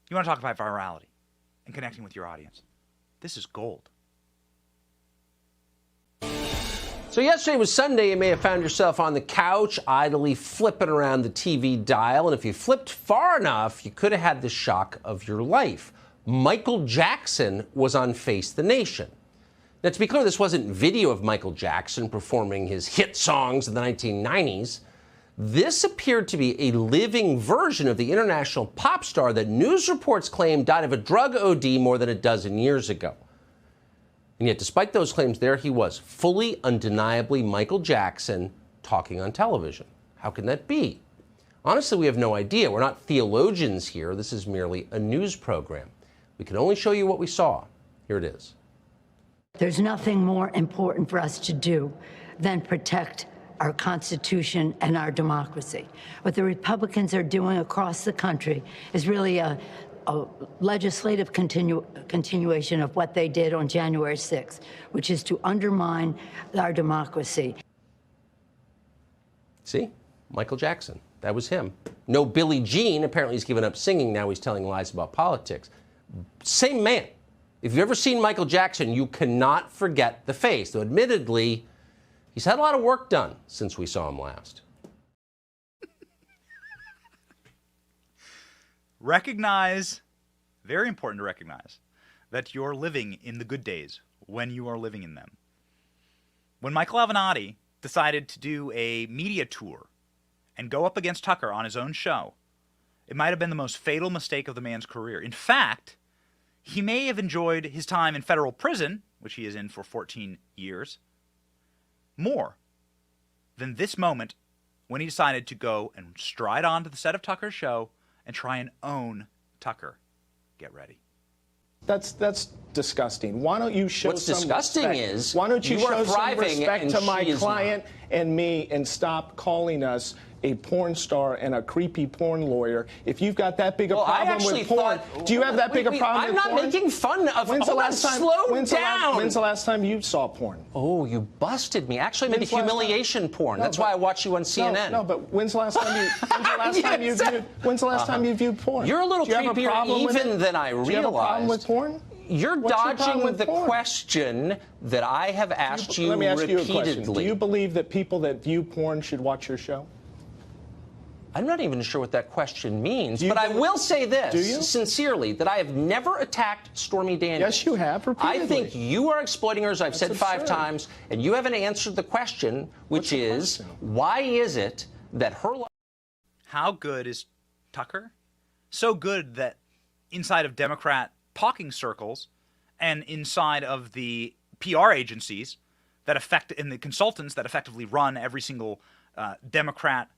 Speaker 5: You want to talk about virality and connecting with your audience. This is gold.
Speaker 13: So yesterday was Sunday. You may have found yourself on the couch, idly flipping around the TV dial. And if you flipped far enough, you could have had the shock of your life. Michael Jackson was on Face the Nation. Now, to be clear, this wasn't video of Michael Jackson performing his hit songs in the 1990s. This appeared to be a living version of the international pop star that news reports claim died of a drug OD more than a dozen years ago. And yet, despite those claims, there he was, fully, undeniably Michael Jackson talking on television. How can that be? Honestly, we have no idea. We're not theologians here. This is merely a news program. We can only show you what we saw. Here it is.
Speaker 14: There's nothing more important for us to do than protect our Constitution and our democracy. What the Republicans are doing across the country is really a legislative continuation of what they did on January 6th, which is to undermine our democracy.
Speaker 13: See? Michael Jackson. That was him. No Billie Jean. Apparently he's given up singing. Now he's telling lies about politics. Same man. If you've ever seen Michael Jackson, you cannot forget the face. Though admittedly, he's had a lot of work done since we saw him last.
Speaker 5: Recognize, very important to recognize, that you're living in the good days when you are living in them. When Michael Avenatti decided to do a media tour and go up against Tucker on his own show, it might have been the most fatal mistake of the man's career. In fact, he may have enjoyed his time in federal prison, which he is in for 14 years, more than this moment when he decided to go and stride onto the set of Tucker's show and try and own Tucker. Get ready.
Speaker 15: That's disgusting. Why don't you show
Speaker 13: What's
Speaker 15: some
Speaker 13: disgusting
Speaker 15: respect?
Speaker 13: is
Speaker 15: Why don't you show some
Speaker 13: thriving
Speaker 15: respect to my
Speaker 13: she is
Speaker 15: client and me and stop calling us a porn star and a creepy porn lawyer? If you've got that big a problem with porn, do you have that big a problem with porn?
Speaker 13: I'm not making fun of.
Speaker 15: When's the last time? When's the last time you saw porn?
Speaker 13: Oh, you busted me. Actually, I made humiliation porn. That's why I watch you on CNN.
Speaker 15: No, but when's the last time you? When's the last time you viewed porn?
Speaker 13: You're a little creepier even than I realized.
Speaker 15: Do you have a problem with porn?
Speaker 13: You're dodging the question that I have asked you repeatedly.
Speaker 15: Let me ask you a question. Do you believe that people that view porn should watch your show?
Speaker 13: I'm not even sure what that question means, but I will say this, sincerely, that I have never attacked Stormy Daniels.
Speaker 15: Yes, you have, repeatedly.
Speaker 13: I think you are exploiting her, as I've said 5 times, and you haven't answered the question, which is, why is it that her life...
Speaker 5: How good is Tucker? So good that inside of Democrat talking circles and inside of the PR agencies that affect, and the consultants that effectively run every single Democrat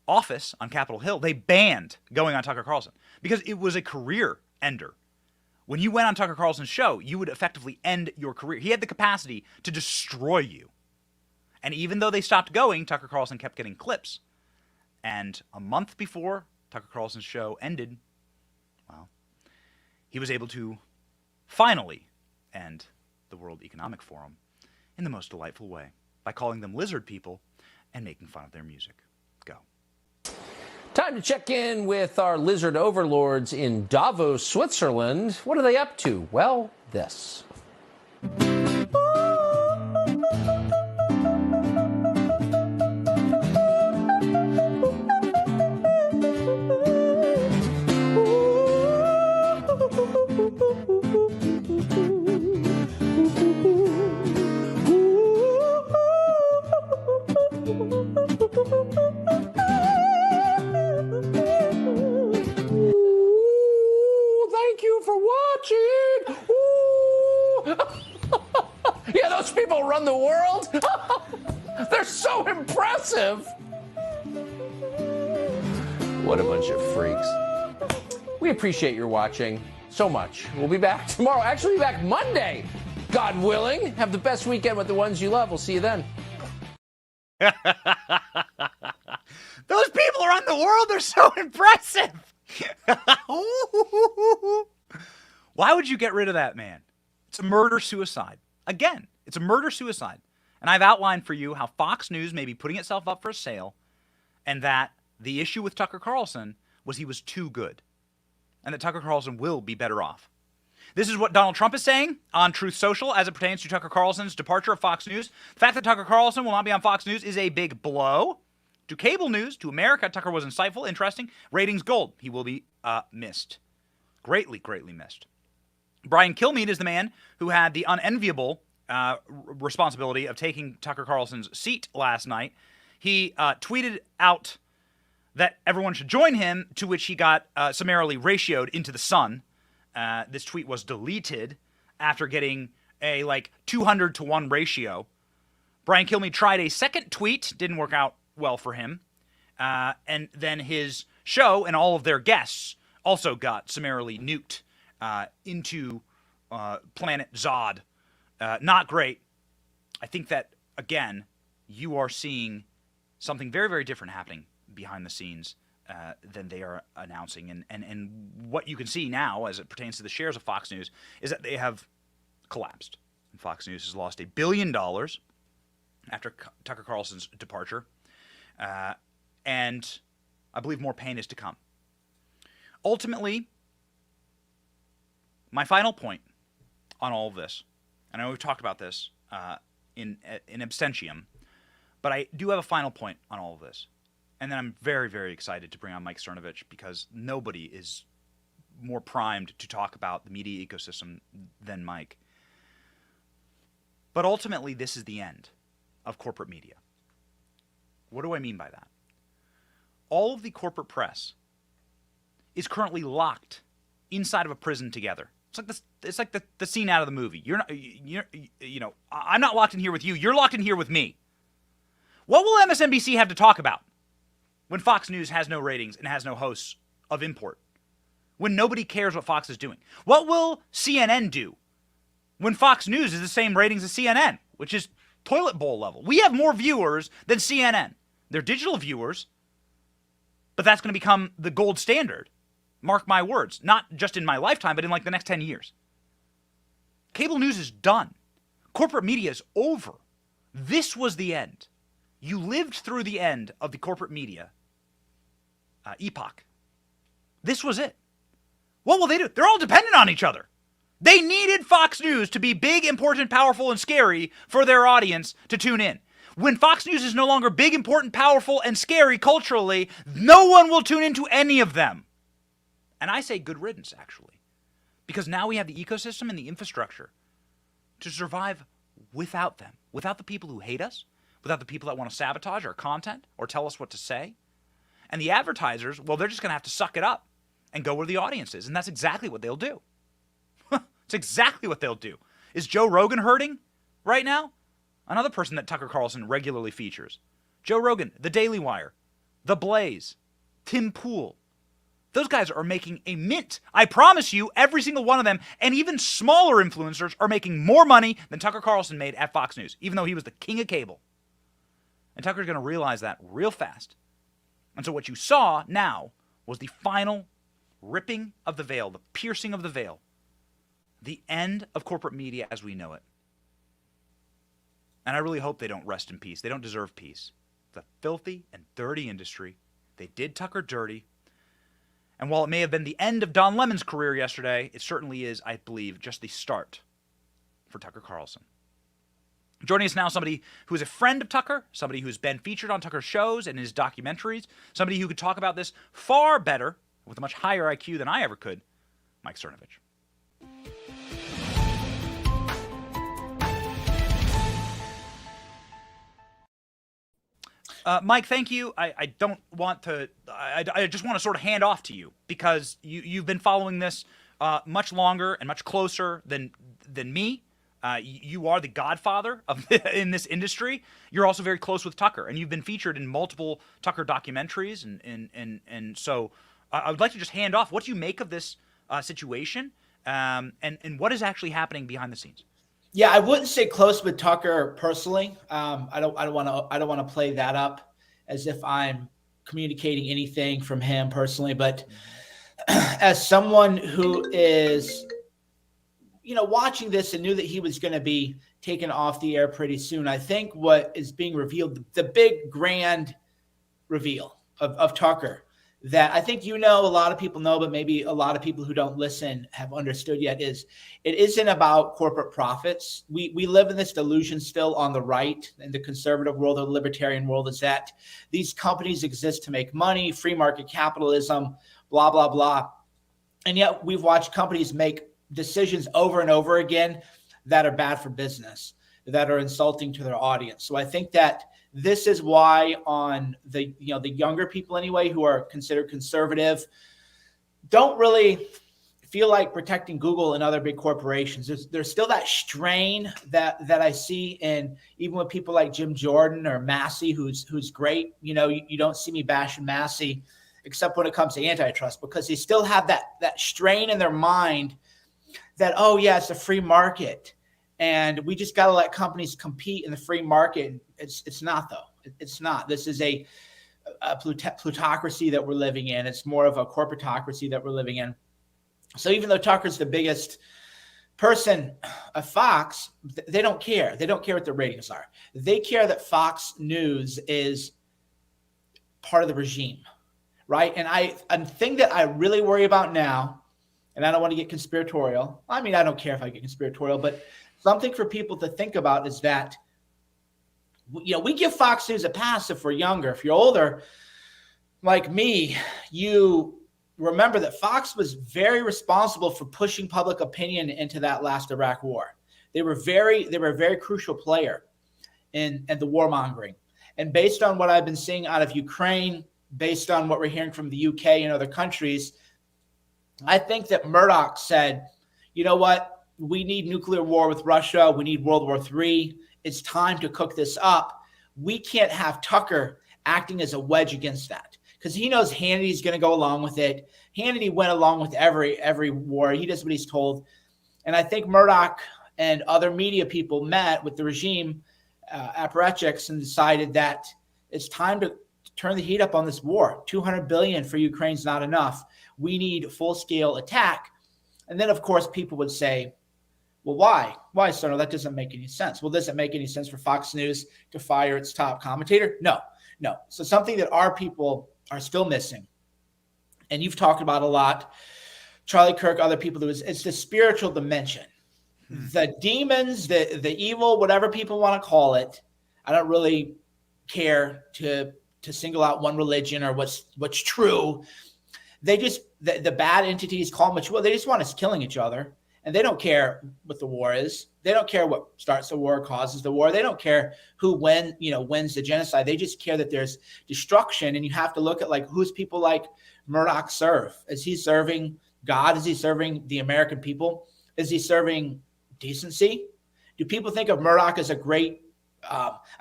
Speaker 5: office on Capitol Hill, they banned going on Tucker Carlson because it was a career ender. When you went on Tucker Carlson's show, you would effectively end your career. He had the capacity to destroy you. And even though they stopped going, Tucker Carlson kept getting clips. And a month before Tucker Carlson's show ended, well, he was able to finally end the World Economic Forum in the most delightful way by calling them lizard people and making fun of their music. Go.
Speaker 13: Time to check in with our lizard overlords in Davos, Switzerland. What are they up to? Well, this. Thank you for watching. Yeah, those people run the world. They're so impressive. What a bunch of freaks. We appreciate your watching so much. We'll be back tomorrow. Actually, we'll be back Monday, God willing. Have the best weekend with the ones you love. We'll see you then.
Speaker 5: Those people around the world are so impressive. Why would you get rid of that man? It's a murder-suicide. Again, it's a murder-suicide. And I've outlined for you how Fox News may be putting itself up for sale, and that the issue with Tucker Carlson was he was too good, and that Tucker Carlson will be better off. This is what Donald Trump is saying on Truth Social as it pertains to Tucker Carlson's departure of Fox News. The fact that Tucker Carlson will not be on Fox News is a big blow to cable news, to America. Tucker was insightful, interesting, ratings gold. He will be missed. Greatly, greatly missed. Brian Kilmeade is the man who had the unenviable responsibility of taking Tucker Carlson's seat last night. He tweeted out that everyone should join him, to which he got summarily ratioed into the sun. This tweet was deleted after getting a 200-to-1 ratio. Brian Kilmeade tried a second tweet, didn't work out well for him. And then his show and all of their guests also got summarily nuked into Planet Zod. Not great. I think that, again, you are seeing something very, very different happening behind the scenes than they are announcing. And what you can see now as it pertains to the shares of Fox News is that they have collapsed. And Fox News has lost $1 billion after Tucker Carlson's departure. And I believe more pain is to come. Ultimately, my final point on all of this, and I know we've talked about this in absentium, but I do have a final point on all of this. And then I'm very, very excited to bring on Mike Cernovich, because nobody is more primed to talk about the media ecosystem than Mike. But ultimately, this is the end of corporate media. What do I mean by that? All of the corporate press is currently locked inside of a prison together. It's like the scene out of the movie. I'm not locked in here with you. You're locked in here with me. What will MSNBC have to talk about when Fox News has no ratings and has no hosts of import? When nobody cares what Fox is doing? What will CNN do when Fox News is the same ratings as CNN, which is toilet bowl level? We have more viewers than CNN. They're digital viewers, but that's going to become the gold standard. Mark my words. Not just in my lifetime, but in like the next 10 years. Cable news is done. Corporate media is over. This was the end. You lived through the end of the corporate media epoch. This was it. What will they do? They're all dependent on each other. They needed Fox News to be big, important, powerful, and scary for their audience to tune in. When Fox News is no longer big, important, powerful, and scary culturally, no one will tune into any of them. And I say good riddance, actually, because now we have the ecosystem and the infrastructure to survive without them, without the people who hate us, without the people that want to sabotage our content or tell us what to say. And the advertisers, well, they're just going to have to suck it up and go where the audience is. And that's exactly what they'll do. It's exactly what they'll do. Is Joe Rogan hurting right now? Another person that Tucker Carlson regularly features. Joe Rogan, The Daily Wire, The Blaze, Tim Pool. Those guys are making a mint. I promise you, every single one of them, and even smaller influencers, are making more money than Tucker Carlson made at Fox News, even though he was the king of cable. And Tucker's going to realize that real fast. And so what you saw now was the final ripping of the veil, the piercing of the veil, the end of corporate media as we know it. And I really hope they don't rest in peace. They don't deserve peace. It's a filthy and dirty industry. They did Tucker dirty. And while it may have been the end of Don Lemon's career yesterday, it certainly is, I believe, just the start for Tucker Carlson. Joining us now, somebody who is a friend of Tucker, somebody who's been featured on Tucker's shows and his documentaries, somebody who could talk about this far better, with a much higher IQ than I ever could, Mike Cernovich. Mike, thank you. I don't want to, I just want to sort of hand off to you, because you've been following this much longer and much closer than me. You are the godfather of in this industry. You're also very close with Tucker, and you've been featured in multiple Tucker documentaries. And so I would like to just hand off what you make of this situation and what is actually happening behind the scenes.
Speaker 16: Yeah, I wouldn't say close with Tucker personally. I don't want to play that up as if I'm communicating anything from him personally. But as someone who is, watching this and knew that he was going to be taken off the air pretty soon, I think what is being revealed, the big grand reveal of Tucker, that I think a lot of people know, but maybe a lot of people who don't listen have understood yet, is it isn't about corporate profits. We live in this delusion still on the right, in the conservative world or the libertarian world, is that these companies exist to make money, free market capitalism, blah, blah, blah. And yet we've watched companies make decisions over and over again that are bad for business, that are insulting to their audience. So I think that this is why on the younger people anyway, who are considered conservative, don't really feel like protecting Google and other big corporations. There's still that strain that I see in even with people like Jim Jordan or Massey, who's great. You don't see me bashing Massey except when it comes to antitrust, because they still have that strain in their mind that, oh yeah, it's a free market. And we just got to let companies compete in the free market. It's not, though. It's not. This is a plutocracy that we're living in. It's more of a corporatocracy that we're living in. So even though Tucker's the biggest person of Fox, they don't care. They don't care what the ratings are. They care that Fox News is part of the regime, right? And a thing that I really worry about now, and I don't want to get conspiratorial. I mean, I don't care if I get conspiratorial, but something for people to think about is that, we give Fox News a pass if we're younger. If you're older, like me, you remember that Fox was very responsible for pushing public opinion into that last Iraq war. They were a very crucial player in the warmongering. And based on what I've been seeing out of Ukraine, based on what we're hearing from the UK and other countries, I think that Murdoch said, you know what? We need nuclear war with Russia. We need World War III. It's time to cook this up. We can't have Tucker acting as a wedge against that, because he knows Hannity's going to go along with it. Hannity went along with every war. He does what he's told. And I think Murdoch and other media people met with the regime apparatchiks and decided that it's time to turn the heat up on this war. $200 billion for Ukraine's not enough. We need full-scale attack. And then, of course, people would say, well, why? Why, Cerno? That doesn't make any sense. Well, does it make any sense for Fox News to fire its top commentator? No. So something that our people are still missing, and you've talked about a lot, Charlie Kirk, other people, it's the spiritual dimension. The demons, the evil, whatever people want to call it. I don't really care to single out one religion or what's true. They just, the bad entities, call them what you will, they just want us killing each other. And they don't care what the war is. They don't care what starts the war, causes the war. They don't care who wins the genocide. They just care that there's destruction. And you have to look at who's people like Murdoch serve. Is he serving God? Is he serving the American people? Is he serving decency? Do people think of Murdoch as a great,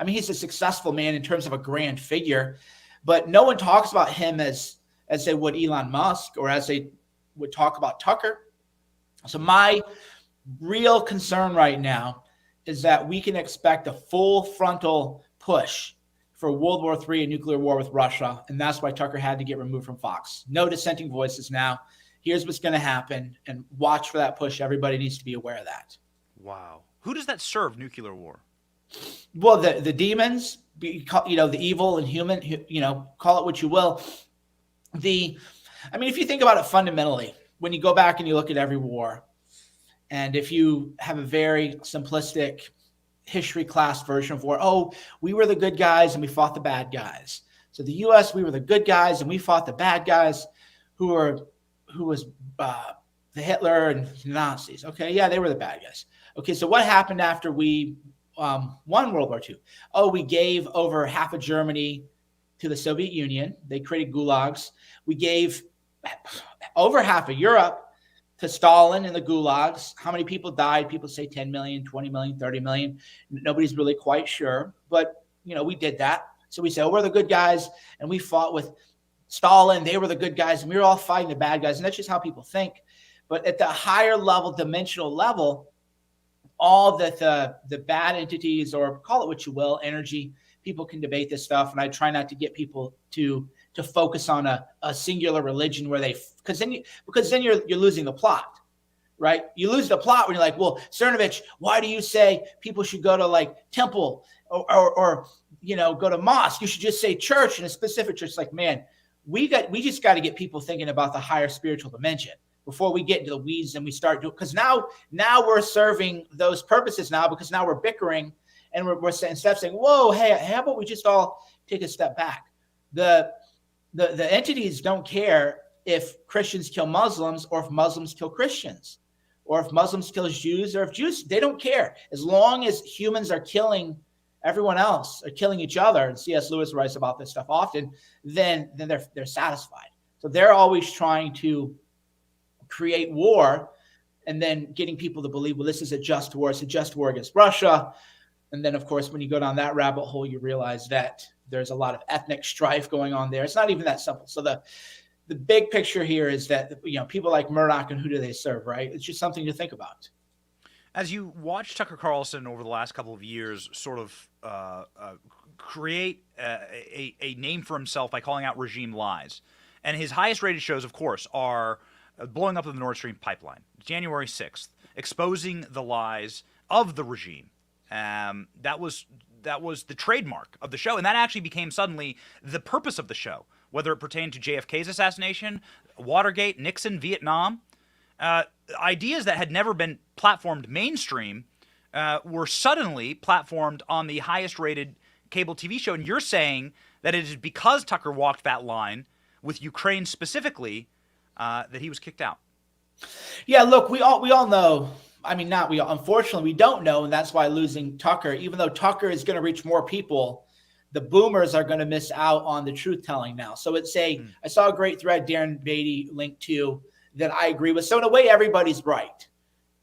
Speaker 16: he's a successful man in terms of a grand figure, but no one talks about him as they would Elon Musk or as they would talk about Tucker. So my real concern right now is that we can expect a full frontal push for World War III and nuclear war with Russia. And that's why Tucker had to get removed from Fox. No dissenting voices now. Here's what's going to happen. And watch for that push. Everybody needs to be aware of that.
Speaker 5: Wow. Who does that serve, nuclear war?
Speaker 16: Well, the demons, the evil and human, call it what you will. If you think about it fundamentally, when you go back and you look at every war, and if you have a very simplistic history class version of war, we were the good guys and we fought the bad guys. So the U.S., we were the good guys and we fought the bad guys who was the Hitler and the Nazis. Okay, yeah, they were the bad guys. Okay, so what happened after we won World War II? We gave over half of Germany to the Soviet Union. They created gulags. We gave over half of Europe to Stalin and the gulags. How many people died? People say 10 million, 20 million, 30 million. Nobody's really quite sure. But, we did that. So we say, we're the good guys. And we fought with Stalin. They were the good guys. And we were all fighting the bad guys. And that's just how people think. But at the higher level, dimensional level, all that the bad entities, or call it what you will, energy, people can debate this stuff. And I try not to get people to focus on a singular religion because then you're losing the plot, right? You lose the plot when you're like, well, Cernovich, why do you say people should go to temple or go to mosque? You should just say church, and a specific church. Like, man, we just got to get people thinking about the higher spiritual dimension before we get into the weeds and we start doing, because now we're serving those purposes now, because now we're bickering and we're saying, instead of saying, whoa, hey, how about we just all take a step back? The entities don't care if Christians kill Muslims or if Muslims kill Christians or if Muslims kill Jews or if Jews, they don't care. As long as humans are killing everyone else or killing each other, and C.S. Lewis writes about this stuff often, then they're satisfied. So they're always trying to create war and then getting people to believe, well, this is a just war. It's a just war against Russia. And then, of course, when you go down that rabbit hole, you realize that there's a lot of ethnic strife going on there. It's not even that simple. So the big picture here is that, people like Murdoch, and who do they serve, right? It's just something to think about.
Speaker 5: As you watch Tucker Carlson over the last couple of years sort of create a name for himself by calling out regime lies, and his highest rated shows, of course, are blowing up of the Nord Stream pipeline, January 6th, exposing the lies of the regime. That was the trademark of the show, and that actually became suddenly the purpose of the show, whether it pertained to JFK's assassination, Watergate, Nixon, Vietnam. Ideas that had never been platformed mainstream were suddenly platformed on the highest rated cable TV show. And you're saying that it is because Tucker walked that line with Ukraine specifically that he was kicked out.
Speaker 16: Yeah, look, we all know. I mean, not we all. Unfortunately, we don't know, and that's why losing Tucker, even though Tucker is going to reach more people, the boomers are going to miss out on the truth telling now. So it's I saw a great thread Darren Beatty linked to that I agree with. So in a way, everybody's right.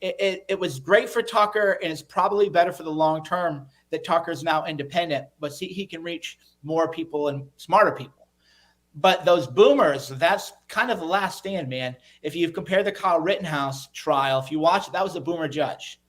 Speaker 16: It was great for Tucker, and it's probably better for the long term that Tucker's now independent, but see, he can reach more people and smarter people. But those boomers, that's kind of the last stand, man. If you compare the Kyle Rittenhouse trial, if you watch it, that was a boomer judge.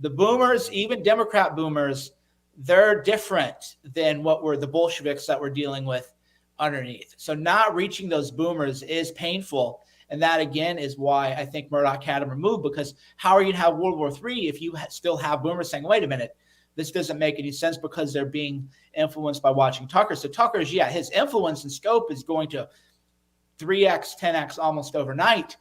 Speaker 16: The boomers, even Democrat boomers, they're different than what were the Bolsheviks that we're dealing with underneath. So not reaching those boomers is painful. And that, again, is why I think Murdoch had him removed, because how are you going to have World War III if you still have boomers saying, wait a minute, this doesn't make any sense, because they're being influenced by watching Tucker. So Tucker's, his influence and scope is going to 3x, 10x almost overnight.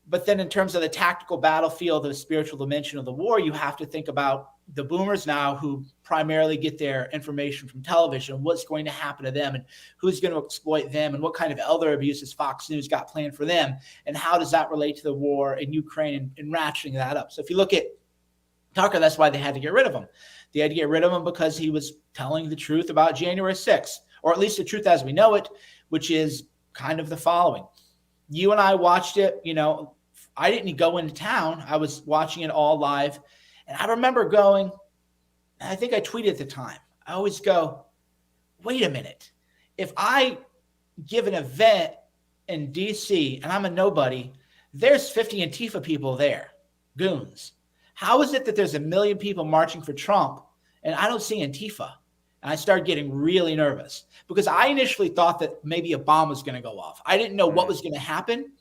Speaker 16: But then in terms of the tactical battlefield, the spiritual dimension of the war, you have to think about the boomers now who primarily get their information from television, what's going to happen to them and who's going to exploit them and what kind of elder abuses Fox News got planned for them. And how does that relate to the war in Ukraine and ratcheting that up? So if you look at Tucker, that's why they had to get rid of him. They had to get rid of him because he was telling the truth about January 6th, or at least the truth as we know it, which is kind of the following. You and I watched it, I didn't go into town. I was watching it all live. And I remember going, I think I tweeted at the time, I always go, wait a minute. If I give an event in D.C. and I'm a nobody, there's 50 Antifa people there, goons. How is it that there's 1 million people marching for Trump and I don't see Antifa? And I started getting really nervous because I initially thought that maybe a bomb was going to go off. I didn't know what was going to happen,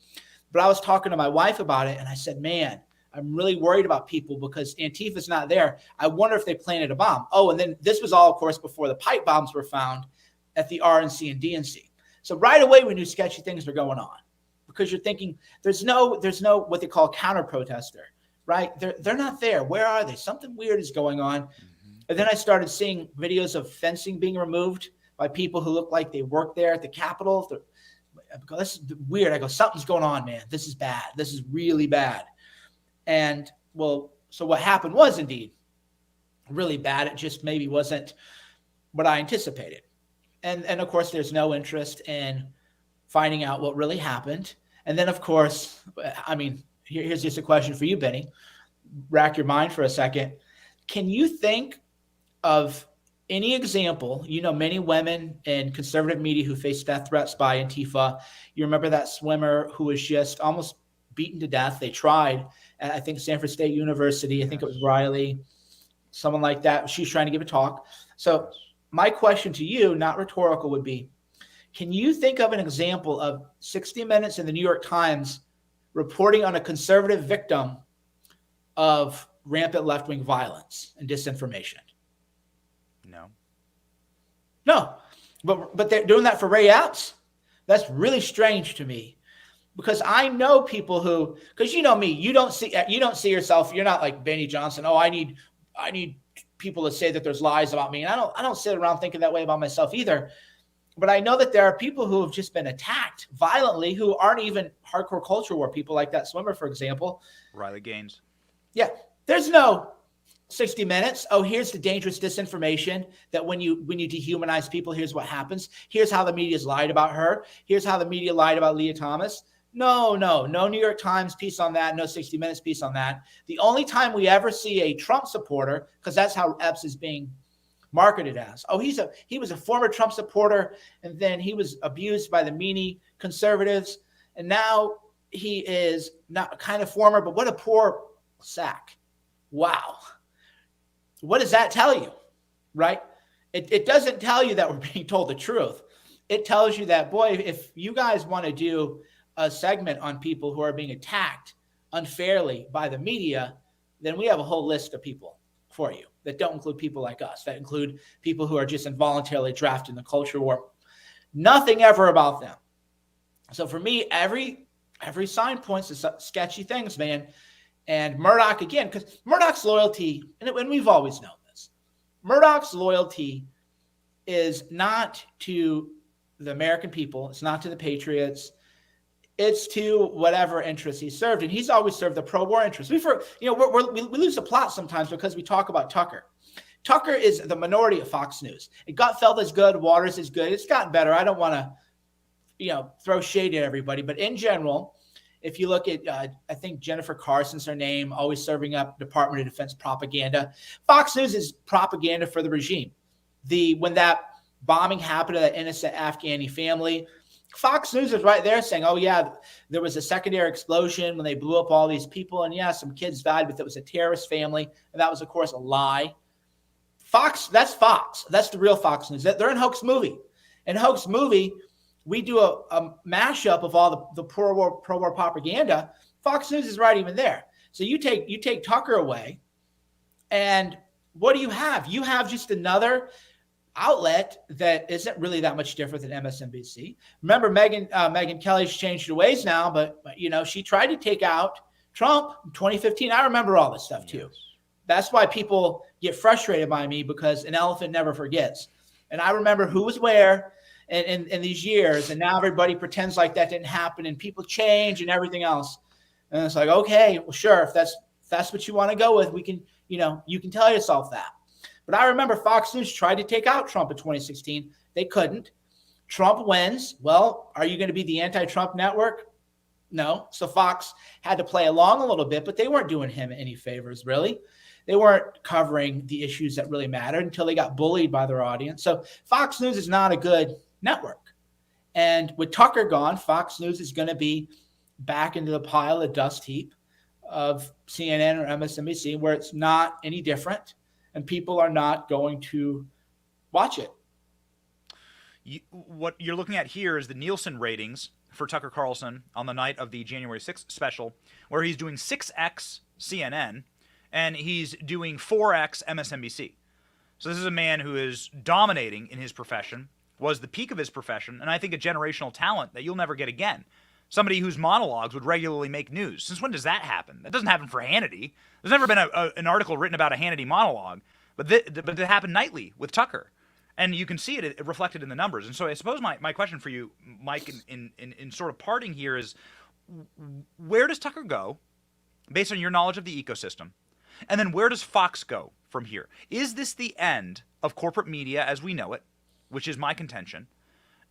Speaker 16: but I was talking to my wife about it and I said, man, I'm really worried about people because Antifa's not there. I wonder if they planted a bomb. Oh, and then this was all, of course, before the pipe bombs were found at the RNC and DNC. So right away, we knew sketchy things were going on because you're thinking there's no what they call counter protester, right? They're not there. Where are they? Something weird is going on. And then I started seeing videos of fencing being removed by people who look like they work there at the Capitol. I go, this is weird. I go, something's going on, man. This is bad. This is really bad. And well, so what happened was indeed really bad. It just maybe wasn't what I anticipated. And of course, there's no interest in finding out what really happened. And then, of course, I mean, here's just a question for you, Benny. Rack your mind for a second. Can you think of any example, many women in conservative media who face death threats by Antifa? You remember that swimmer who was just almost beaten to death. They tried at, I think, Stanford State University. I think it was Riley, someone like that. She's trying to give a talk. So my question to you, not rhetorical, would be, can you think of an example of 60 Minutes and the New York Times reporting on a conservative victim of rampant left-wing violence and disinformation? No. But they're doing that for Ray Epps? That's really strange to me. Because I know people who, because you know me, you don't see yourself. You're not like Benny Johnson. Oh, I need people to say that there's lies about me. And I don't sit around thinking that way about myself either. But I know that there are people who have just been attacked violently who aren't even hardcore culture war people, like that swimmer, for example.
Speaker 5: Riley Gaines.
Speaker 16: Yeah, there's no 60 Minutes. Oh, here's the dangerous disinformation that when you dehumanize people, here's what happens. Here's how the media's lied about her. Here's how the media lied about Leah Thomas. No New York Times piece on that. No 60 Minutes piece on that. The only time we ever see a Trump supporter, because that's how Epps is being marketed as. Oh, he was a former Trump supporter, and then he was abused by the meanie conservatives, and now he is not kind of former, but what a poor sack. Wow. What does that tell you, right? It doesn't tell you that we're being told the truth. It tells you that, boy, if you guys want to do a segment on people who are being attacked unfairly by the media, then we have a whole list of people for you that don't include people like us, that include people who are just involuntarily drafted in the culture war. Nothing ever about them. So for me, every sign points to sketchy things, man. And Murdoch, again, because Murdoch's loyalty, and we've always known this, Murdoch's loyalty is not to the American people. It's not to the patriots. It's to whatever interest he served. And he's always served the pro-war interest. We lose the plot sometimes because we talk about Tucker. Tucker is the minority of Fox News. And Gutfeld is good. Waters is good. It's gotten better. I don't want to, throw shade at everybody. But in general, if you look at, I think Jennifer Carson's her name, always serving up Department of Defense propaganda. Fox News is propaganda for the regime. When that bombing happened to that innocent Afghani family, Fox News is right there saying, oh, yeah, there was a secondary explosion when they blew up all these people. And, yeah, some kids died, but it was a terrorist family. And that was, of course, a lie. That's Fox. That's the real Fox News. They're in Hoax Movie. In Hoax Movie, we do a mashup of all the pro-war propaganda. Fox News is right even there. So you take Tucker away, and what do you have? You have just another outlet that isn't really that much different than MSNBC. Remember, Megyn Kelly's changed her ways now, but she tried to take out Trump in 2015. I remember all this stuff too. That's why people get frustrated by me, because an elephant never forgets. And I remember who was where in these years, and now everybody pretends like that didn't happen, and people change and everything else. And it's like, okay, well, sure, if that's what you want to go with, we can, you can tell yourself that. But I remember Fox News tried to take out Trump in 2016. They couldn't. Trump wins. Well, are you going to be the anti-Trump network? No. So Fox had to play along a little bit, but they weren't doing him any favors, really. They weren't covering the issues that really mattered until they got bullied by their audience. So Fox News is not a good network. And with Tucker gone, Fox News is going to be back into the pile of dust heap of CNN or MSNBC, where it's not any different and people are not going to watch it.
Speaker 5: What you're looking at here is the Nielsen ratings for Tucker Carlson on the night of the January 6th special, where he's doing 6x CNN and he's doing 4x MSNBC. So this is a man who is dominating in his profession, was the peak of his profession, and I think a generational talent that you'll never get again. Somebody whose monologues would regularly make news. Since when does that happen? That doesn't happen for Hannity. There's never been an article written about a Hannity monologue, but it happened nightly with Tucker. And you can see it reflected in the numbers. And so I suppose my question for you, Mike, in sort of parting here is, where does Tucker go based on your knowledge of the ecosystem? And then where does Fox go from here? Is this the end of corporate media as we know it, which is my contention?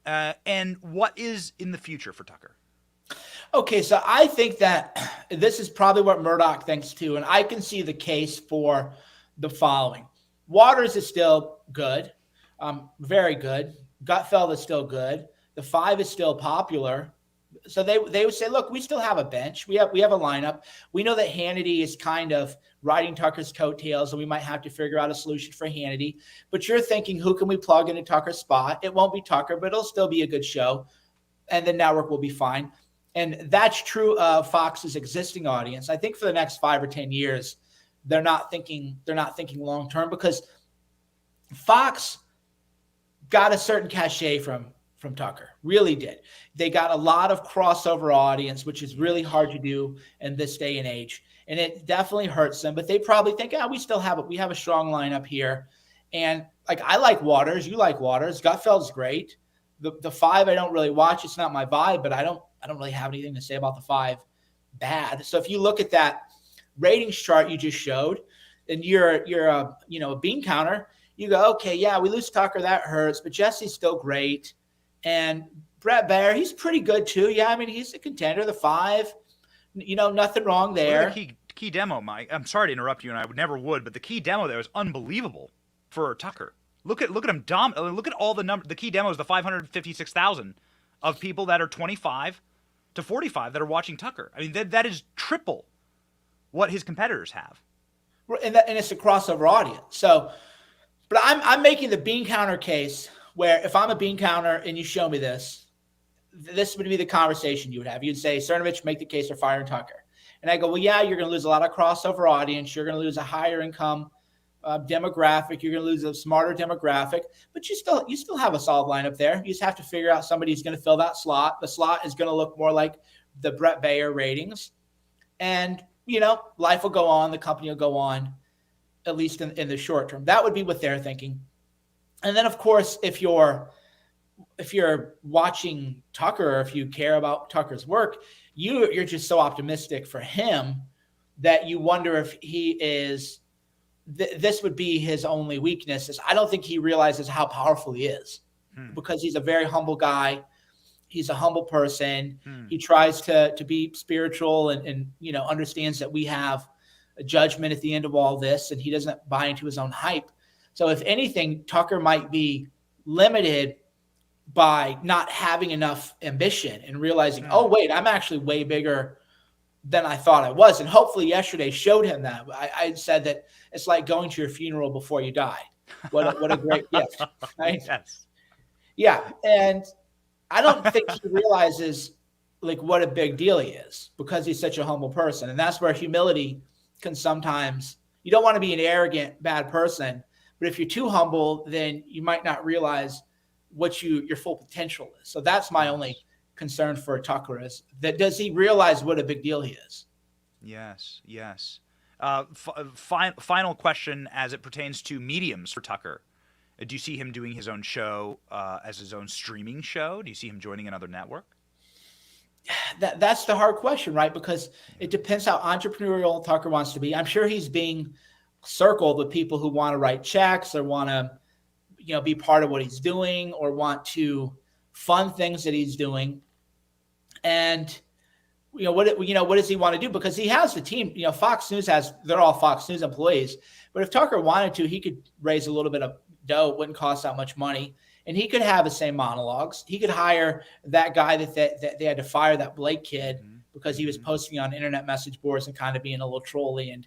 Speaker 5: And what is in the future for Tucker?
Speaker 16: Okay, so I think that this is probably what Murdoch thinks too, and I can see the case for the following. Waters is still good, very good. Gutfeld is still good. The Five is still popular. So they would say, look, we still have a bench. We have a lineup. We know that Hannity is kind of riding Tucker's coattails, and we might have to figure out a solution for Hannity. But you're thinking, who can we plug into Tucker's spot? It won't be Tucker, but it'll still be a good show, and the network will be fine. And that's true of Fox's existing audience. I think for the next 5 or 10 years, they're not thinking long term, because Fox got a certain cachet from Tucker, really did. They got a lot of crossover audience, which is really hard to do in this day and age. And it definitely hurts them, but they probably think, we have a strong lineup here. And like, I like Waters, you like Waters, Gutfeld's great. The Five I don't really watch. It's not my vibe, but I don't really have anything to say about the Five bad. So if you look at that ratings chart you just showed, and you're a bean counter, you go, okay, yeah, we lose Tucker, that hurts, but Jesse's still great. And Brett Baer, he's pretty good too. Yeah, I mean, he's a contender. The Five, nothing wrong there.
Speaker 5: Look at the key demo, Mike. I'm sorry to interrupt you, and I would, but the key demo there is unbelievable for Tucker. Look at him. Look at all the numbers. The key demo is the 556,000 of people that are 25 to 45 that are watching Tucker. I mean, that is triple what his competitors have.
Speaker 16: and it's a crossover audience. So, but I'm making the bean counter case where if I'm a bean counter and you show me this would be the conversation you would have. You'd say, Cernovich, make the case for firing Tucker. And I go, well, yeah, you're going to lose a lot of crossover audience. You're going to lose a higher income demographic. You're going to lose a smarter demographic, but you still have a solid lineup there. You just have to figure out somebody who's going to fill that slot. The slot is going to look more like the Brett Baer ratings, and life will go on. The company will go on, at least in the short term. That would be what they're thinking. And then, of course, if you're watching Tucker, or if you care about Tucker's work, you're just so optimistic for him that you wonder if he is. This would be his only weakness. Is I don't think he realizes how powerful he is, because he's a very humble guy. He's a humble person. He tries to be spiritual and understands that we have a judgment at the end of all this, and he doesn't buy into his own hype. So if anything, Tucker might be limited by not having enough ambition and realizing, oh, wait, I'm actually way bigger than I thought I was. And hopefully yesterday showed him that. I said that it's like going to your funeral before you die. What a great gift. Right?
Speaker 5: Yes.
Speaker 16: Yeah. And I don't think he realizes like what a big deal he is, because he's such a humble person. And that's where humility can sometimes, you don't want to be an arrogant, bad person, but if you're too humble, then you might not realize what your full potential is. So that's my only concern for Tucker, is that does he realize what a big deal he is?
Speaker 5: Yes. Final question as it pertains to mediums for Tucker. Do you see him doing his own show as his own streaming show? Do you see him joining another network?
Speaker 16: That's the hard question, right? Because it depends how entrepreneurial Tucker wants to be. I'm sure he's being circled with people who want to write checks or want to, be part of what he's doing or want to fund things that he's doing. And what does he want to do? Because he has the team. Fox News they're all Fox News employees. But if Tucker wanted to, he could raise a little bit of dough. It wouldn't cost that much money. And he could have the same monologues. He could hire that guy that they had to fire, that Blake kid, because he was posting on internet message boards and kind of being a little trolly and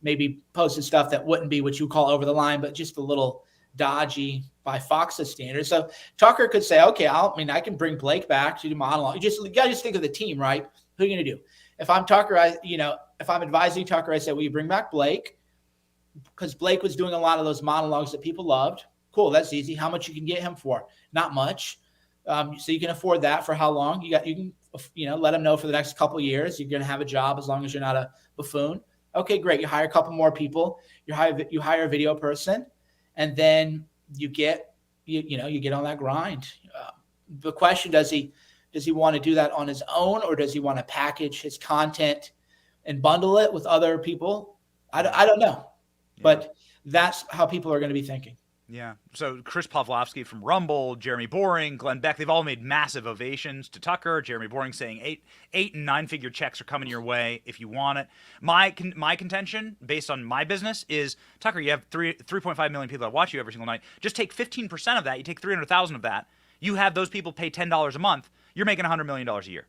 Speaker 16: maybe posting stuff that wouldn't be what you call over the line, but just a little dodgy by Fox's standards. So Tucker could say, okay, I can bring Blake back to do monologue. You got to just think of the team, right? Who are you going to do? If I'm Tucker, if I'm advising Tucker, I say, will you bring back Blake? Because Blake was doing a lot of those monologues that people loved. Cool, that's easy. How much you can get him for? Not much. So you can afford that for how long? You can let him know for the next couple of years you're going to have a job as long as you're not a buffoon. Okay, great. You hire a couple more people. You hire a video person, and then you get on that grind. The question, does he want to do that on his own, or does he want to package his content and bundle it with other people? I don't know, but that's how people are going to be thinking.
Speaker 5: Yeah. So Chris Pavlovsky from Rumble, Jeremy Boring, Glenn Beck, they've all made massive ovations to Tucker. Jeremy Boring saying 8 and 9-figure checks are coming your way if you want it. My contention, based on my business, is Tucker, you have 3.5 million people that watch you every single night. Just take 15% of that. You take 300,000 of that. You have those people pay $10 a month. You're making $100 million a year.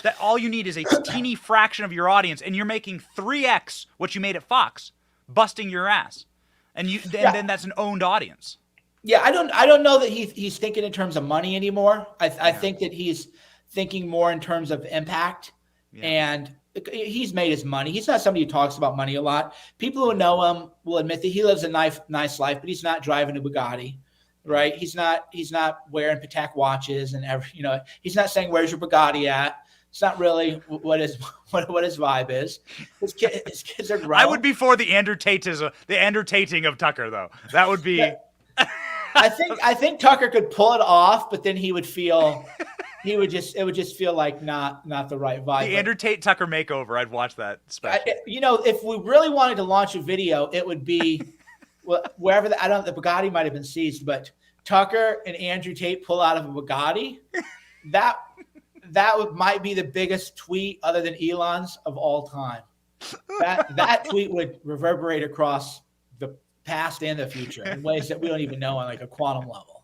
Speaker 5: That all you need is a teeny fraction of your audience, and you're making 3x what you made at Fox, busting your ass. And then that's an owned audience.
Speaker 16: Yeah, I don't know that he's thinking in terms of money anymore. I think that he's thinking more in terms of impact. Yeah. And he's made his money. He's not somebody who talks about money a lot. People who know him will admit that he lives a nice life, but he's not driving a Bugatti, right? He's not wearing Patek watches and he's not saying, "Where's your Bugatti at?" It's not really what his vibe is. His kids are grown.
Speaker 5: I would be for the Andrew Tating of Tucker, though. That would be.
Speaker 16: Yeah. I think Tucker could pull it off, but then it would just feel like not the right vibe.
Speaker 5: The Andrew Tate Tucker makeover. I'd watch that special.
Speaker 16: If we really wanted to launch a video, it would be wherever the Bugatti might have been seized, but Tucker and Andrew Tate pull out of a Bugatti. That might be the biggest tweet other than Elon's of all time. That tweet would reverberate across the past and the future in ways that we don't even know on like a quantum level.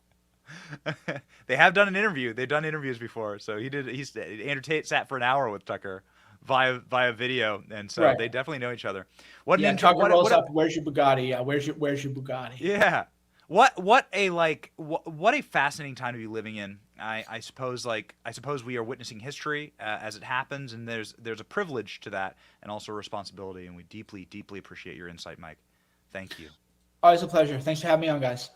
Speaker 5: They have done an interview. They've done interviews before. So Andrew Tate sat for an hour with Tucker via video, and so
Speaker 16: Right.
Speaker 5: they definitely know each other.
Speaker 16: Tucker rolls up. Where's your Bugatti? Yeah, where's your Bugatti?
Speaker 5: Yeah. What a fascinating time to be living in. I suppose we are witnessing history as it happens, and there's a privilege to that and also a responsibility, and we deeply appreciate your insight, Mike. Thank you.
Speaker 16: Always a pleasure. Thanks for having me on, guys.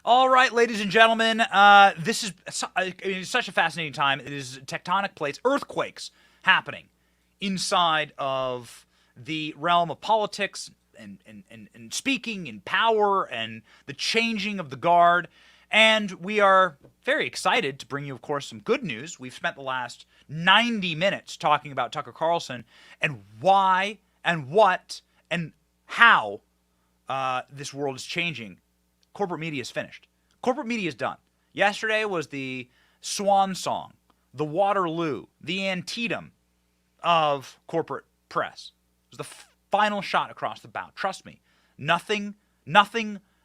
Speaker 5: All right, ladies and gentlemen, this is such a fascinating time. It is tectonic plates, earthquakes happening inside of the realm of politics and speaking and power and the changing of the guard. And we are very excited to bring you, of course, some good news. We've spent the last 90 minutes talking about Tucker Carlson and why and what and how this world is changing. Corporate media is finished. Corporate media is done. Yesterday was the swan song, the Waterloo, the antietam of corporate press. It was the final shot across the bow. Trust me, nothing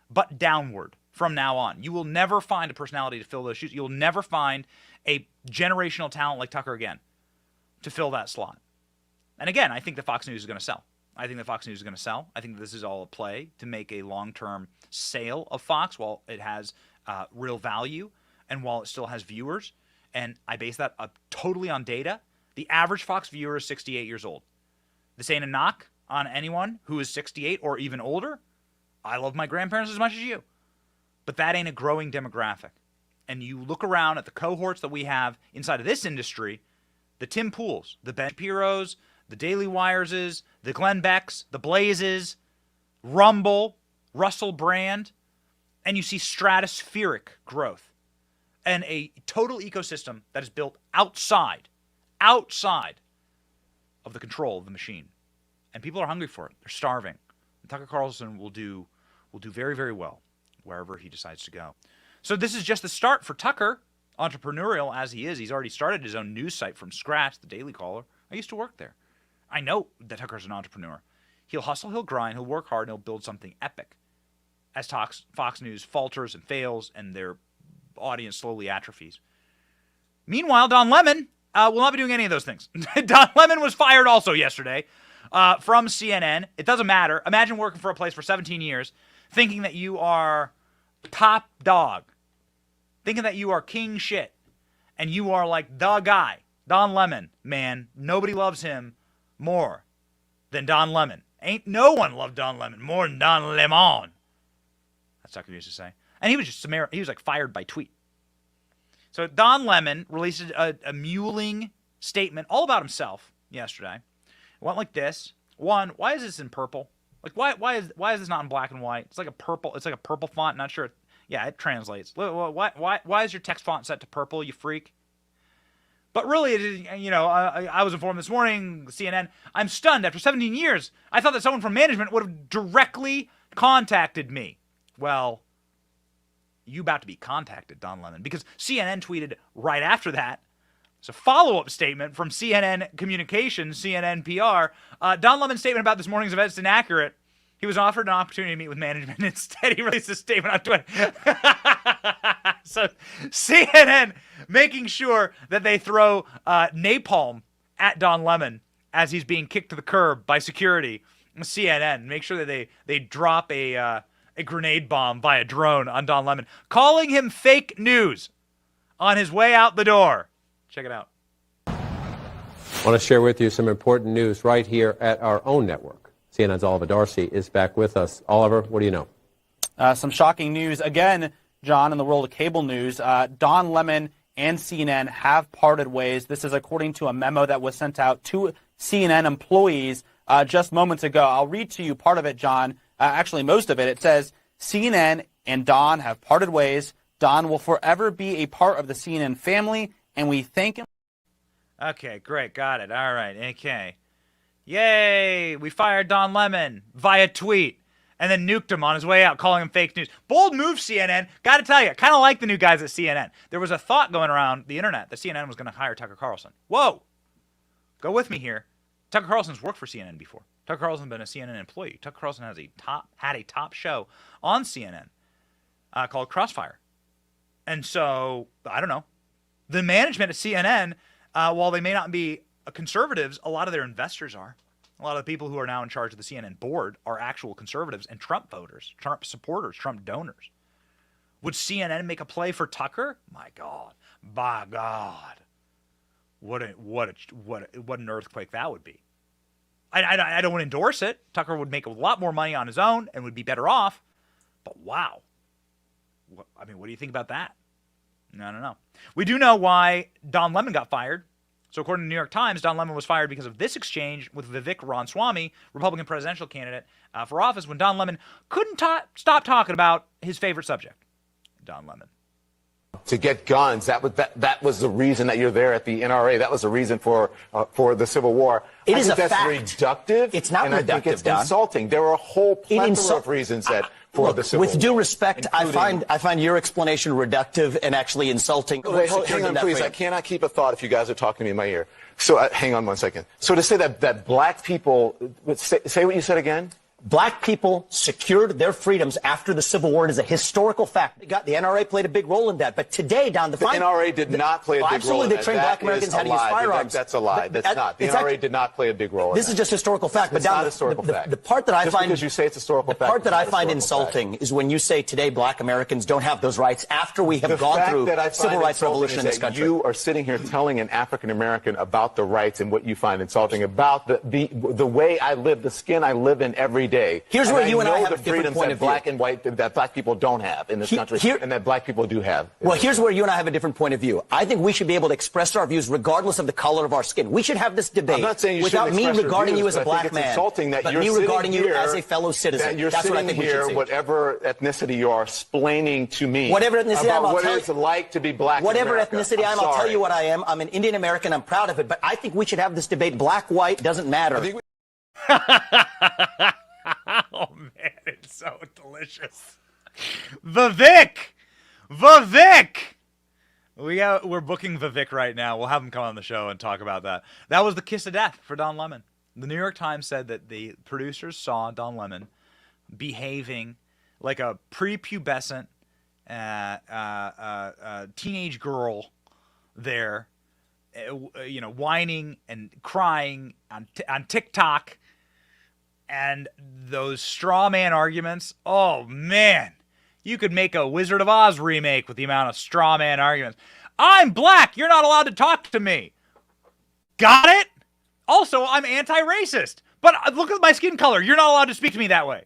Speaker 5: but downward from now on. You will never find a personality to fill those shoes. You'll never find a generational talent like Tucker again to fill that slot. And again, I think that Fox News is going to sell. I think that this is all a play to make a long-term sale of Fox while it has real value and while it still has viewers. And I base that totally on data. The average Fox viewer is 68 years old. This ain't a knock on anyone who is 68 or even older. I love my grandparents as much as you. But that ain't a growing demographic. And you look around at the cohorts that we have inside of this industry, the Tim Pools, the Ben Shapiros, the Daily Wireses, the Glenn Becks, the Blazes, Rumble, Russell Brand, and you see stratospheric growth and a total ecosystem that is built outside of the control of the machine. And people are hungry for it. They're starving. And Tucker Carlson will do very, very well wherever he decides to go. So this is just the start for Tucker, entrepreneurial as he is. He's already started his own news site from scratch, the Daily Caller. I used to work there. I know that Tucker's an entrepreneur. He'll hustle, he'll grind, he'll work hard, and he'll build something epic. As Fox News falters and fails and their audience slowly atrophies. Meanwhile, Don Lemon will not be doing any of those things. Don Lemon was fired also yesterday from CNN. It doesn't matter. Imagine working for a place for 17 years, thinking that you are top dog, thinking that you are king shit, and you are like the guy. Don Lemon, man, nobody loves him more than Don Lemon. Ain't no one loved Don Lemon more than Don Lemon. That's Tucker used to say. And he was just he was like fired by tweet. So Don Lemon released a mewling statement all about himself yesterday. It went like this. One, why is this in purple? Like why is this not in black and white? It's like a purple font. Not sure. Yeah, it translates. Why is your text font set to purple, you freak? But really, I was informed this morning, CNN, I'm stunned. After 17 years, I thought that someone from management would have directly contacted me. Well, you about to be contacted, Don Lemon, because CNN tweeted right after that. It's a follow-up statement from CNN Communications, CNN PR. Don Lemon's statement about this morning's event is inaccurate. He was offered an opportunity to meet with management. Instead, he released a statement on Twitter. So CNN making sure that they throw napalm at Don Lemon as he's being kicked to the curb by security. CNN make sure that they drop a grenade bomb via drone on Don Lemon, calling him fake news on his way out the door. Check it out.
Speaker 17: I want to share with you some important news right here at our own network. CNN's Oliver Darcy is back with us. Oliver, what do you know?
Speaker 18: Some shocking news again, John, in the world of cable news. Don Lemon and CNN have parted ways. This is according to a memo that was sent out to CNN employees just moments ago. I'll read to you part of it, John. Actually, most of it. It says, CNN and Don have parted ways. Don will forever be a part of the CNN family, and we thank him.
Speaker 5: Okay, great. Got it. All right. Okay. Yay! We fired Don Lemon via tweet and then nuked him on his way out, calling him fake news. Bold move, CNN. Got to tell you, kind of like the new guys at CNN. There was a thought going around the internet that CNN was going to hire Tucker Carlson. Whoa! Go with me here. Tucker Carlson's worked for CNN before. Tucker Carlson's been a CNN employee. Tucker Carlson had a top show on CNN called Crossfire. And so, I don't know. The management at CNN, while they may not be conservatives, a lot of their investors are. A lot of the people who are now in charge of the CNN board are actual conservatives and Trump voters, Trump supporters, Trump donors. Would CNN make a play for Tucker? My God. By God. What an earthquake that would be. I don't endorse it. Tucker would make a lot more money on his own and would be better off. But wow. What do you think about that? I don't know. We do know why Don Lemon got fired. So according to the New York Times, Don Lemon was fired because of this exchange with Vivek Ramaswamy, Republican presidential candidate for office, when Don Lemon couldn't stop talking about his favorite subject, Don Lemon.
Speaker 19: To get guns, that was the reason that you're there at the NRA. That was the reason for the Civil War.
Speaker 20: It is a
Speaker 19: that's
Speaker 20: fact.
Speaker 19: Reductive.
Speaker 20: It's not
Speaker 19: and
Speaker 20: reductive,
Speaker 19: I think it's
Speaker 20: Don.
Speaker 19: insulting. There are a whole plethora of reasons that for the Civil War.
Speaker 20: With due respect, I find your explanation reductive and actually insulting.
Speaker 19: Wait, hang on, please. I cannot keep a thought if you guys are talking to me in my ear. So hang on one second. So to say that black people say what you said again.
Speaker 20: Black people secured their freedoms after the Civil War. It is a historical fact. The NRA played a big role in that. But today, Don, the
Speaker 19: NRA did not play a big role in that.
Speaker 20: Absolutely, they trained black Americans how to use firearms.
Speaker 19: That's a lie. That's not. The NRA did not play a big role in that.
Speaker 20: This is just historical fact.
Speaker 19: It's not historical fact.
Speaker 20: The part that I find
Speaker 19: because you say it's historical fact.
Speaker 20: The part that I find insulting is when you say today black Americans don't have those rights after we have gone through civil rights revolution in this country.
Speaker 19: You are sitting here telling an African American about the rights and what you find insulting about the way I live, the skin I live in every day.
Speaker 20: Here's where you and I have
Speaker 19: the
Speaker 20: a different point of view.
Speaker 19: Black and white that black people don't have in this country, and that black people do have.
Speaker 20: Well, here's where you and I have a different point of view. I think we should be able to express our views regardless of the color of our skin. We should have this debate
Speaker 19: I'm not saying you
Speaker 20: without me regarding you as a black man,
Speaker 19: insulting that
Speaker 20: but
Speaker 19: you're
Speaker 20: me regarding you
Speaker 19: here,
Speaker 20: as a fellow citizen.
Speaker 19: That you're
Speaker 20: That's what I think
Speaker 19: sitting here,
Speaker 20: we should see.
Speaker 19: whatever ethnicity you are, explaining to me
Speaker 20: whatever ethnicity
Speaker 19: about
Speaker 20: I'm,
Speaker 19: what it's like to be black.
Speaker 20: Whatever
Speaker 19: in America.
Speaker 20: ethnicity I'm, I'll tell you what I am. I'm an Indian American. I'm proud of it. But I think we should have this debate. Black, white, doesn't matter.
Speaker 5: Oh, man, it's so delicious. Vivek! We're booking Vivek right now. We'll have him come on the show and talk about that. That was the kiss of death for Don Lemon. The New York Times said that the producers saw Don Lemon behaving like a prepubescent teenage girl there, whining and crying on TikTok. And those straw man arguments, oh man, you could make a Wizard of Oz remake with the amount of straw man arguments. I'm black, you're not allowed to talk to me. Got it? Also, I'm anti-racist, but look at my skin color. You're not allowed to speak to me that way.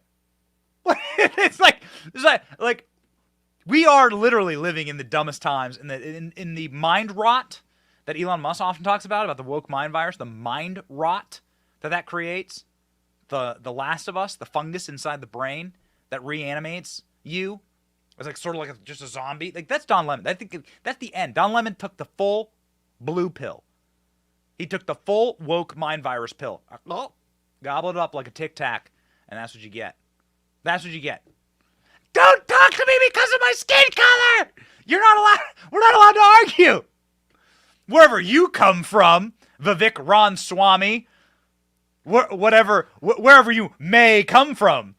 Speaker 5: It's like we are literally living in the dumbest times, in the mind rot that Elon Musk often talks about the woke mind virus, the mind rot that creates. The Last of Us, the fungus inside the brain that reanimates you. It's like sort of like just a zombie. Like that's Don Lemon. I think that's the end. Don Lemon took the full blue pill. He took the full woke mind virus pill. Gobbled it up like a Tic Tac, and that's what you get. That's what you get. Don't talk to me because of my skin color. You're not allowed. We're not allowed to argue. Wherever you come from, Vivek Ramaswamy. Wherever you may come from.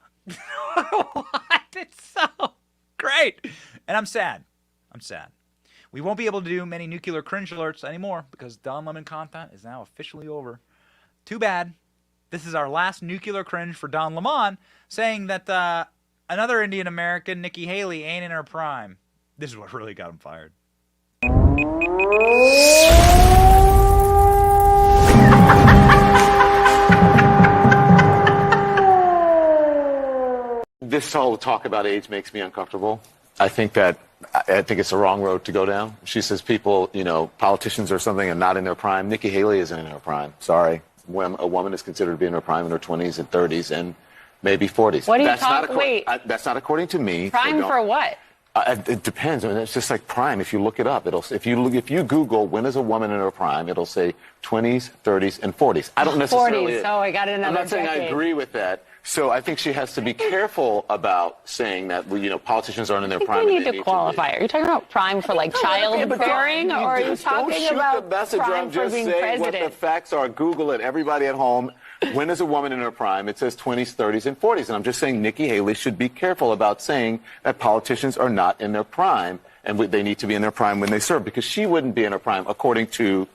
Speaker 5: What? It's so great. And I'm sad. We won't be able to do many nuclear cringe alerts anymore because Don Lemon content is now officially over. Too bad. This is our last nuclear cringe for Don Lemon, saying that another Indian American, Nikki Haley, ain't in her prime. This is what really got him fired.
Speaker 19: This whole talk about age makes me uncomfortable. I think it's the wrong road to go down. She says people, politicians or something are not in their prime. Nikki Haley isn't in her prime. Sorry. When a woman is considered to be in her prime in her 20s and 30s and maybe 40s.
Speaker 21: What are you talking? Wait.
Speaker 19: That's not according to me.
Speaker 21: Prime for what?
Speaker 19: It depends. It's just like prime. If you look it up, if you Google when is a woman in her prime, it'll say 20s, 30s, and 40s. I don't necessarily.
Speaker 21: 40s. Oh, I got another.
Speaker 19: I'm not saying
Speaker 21: decade.
Speaker 19: I agree with that. So I think she has to be careful about saying that politicians aren't in their prime.
Speaker 21: We need to qualify. Are you talking about prime for like childbearing, or are you talking about prime for being president?
Speaker 19: What the facts are. Google it. Everybody at home. When is a woman in her prime? It says 20s, 30s, and 40s. And I'm just saying Nikki Haley should be careful about saying that politicians are not in their prime and they need to be in their prime when they serve, because she wouldn't be in her prime according to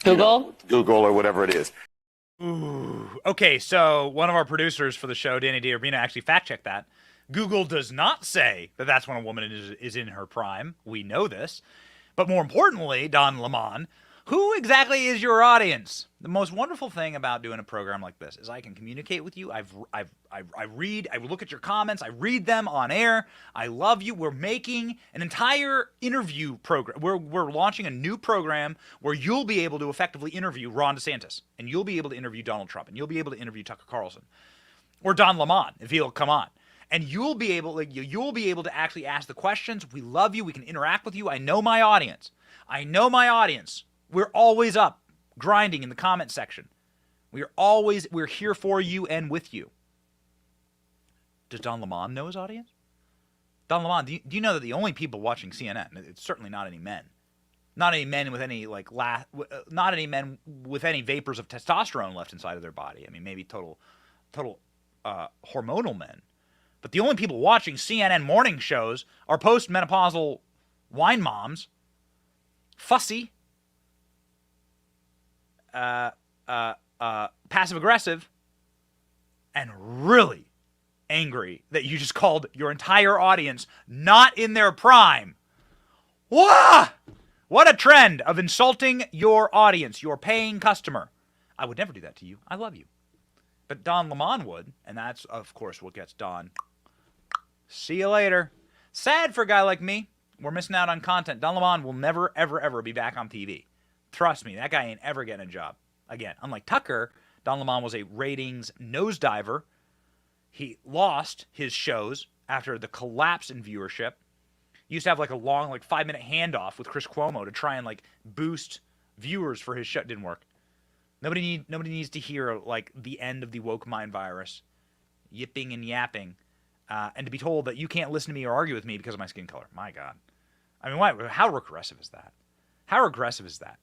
Speaker 21: Google?
Speaker 19: Google or whatever it is.
Speaker 5: Ooh. Okay, so one of our producers for the show, Danny D'Urbina, actually fact-checked that. Google does not say that that's when a woman is in her prime. We know this. But more importantly, Don Lemon, who exactly is your audience? The most wonderful thing about doing a program like this is I can communicate with you. I look at your comments. I read them on air. I love you. We're making an entire interview program. We're launching a new program where you'll be able to effectively interview Ron DeSantis, and you'll be able to interview Donald Trump, and you'll be able to interview Tucker Carlson, or Don Lemon if he'll come on. And you'll be able to actually ask the questions. We love you. We can interact with you. I know my audience. We're always up, grinding in the comment section. We're here for you and with you. Does Don Lemon know his audience? Don Lemon, do you know that the only people watching CNN, it's certainly not any men. Not any men with any not any men with any vapors of testosterone left inside of their body. I mean, maybe total hormonal men. But the only people watching CNN morning shows are postmenopausal wine moms, fussy, passive-aggressive, and really angry that you just called your entire audience not in their prime. Wah! What a trend of insulting your audience, your paying customer. I would never do that to you. I love you. But Don Lemon would, and that's, of course, what gets Don. See you later. Sad for a guy like me. We're missing out on content. Don Lemon will never, ever, ever be back on TV. Trust me, that guy ain't ever getting a job again. Unlike Tucker, Don Lemon was a ratings nosediver. He lost his shows after the collapse in viewership. He used to have like a long, 5-minute handoff with Chris Cuomo to try and boost viewers for his show. It didn't work. Nobody needs to hear the end of the woke mind virus, yipping and yapping, and to be told that you can't listen to me or argue with me because of my skin color. My God, I mean, why? How regressive is that? How regressive is that?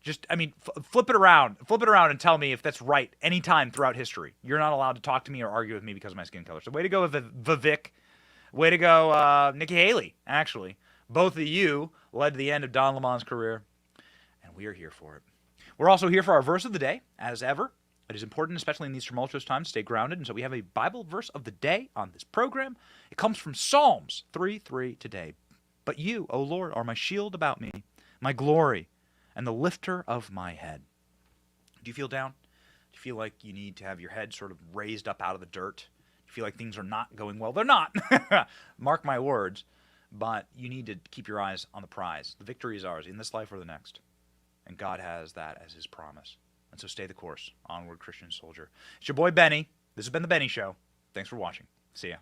Speaker 5: Just, I mean, flip it around and tell me if that's right anytime throughout history. You're not allowed to talk to me or argue with me because of my skin color. So way to go, Vivek. Way to go, Nikki Haley, actually. Both of you led to the end of Don Lemon's career, and we are here for it. We're also here for our verse of the day, as ever. It is important, especially in these tumultuous times, to stay grounded, and so we have a Bible verse of the day on this program. It comes from Psalms 3:3 today. But you, O Lord, are my shield about me, my glory, and the lifter of my head. Do you feel down? Do you feel like you need to have your head sort of raised up out of the dirt? Do you feel like things are not going well? They're not. Mark my words. But you need to keep your eyes on the prize. The victory is ours in this life or the next. And God has that as his promise. And so stay the course. Onward, Christian soldier. It's your boy Benny. This has been The Benny Show. Thanks for watching. See ya.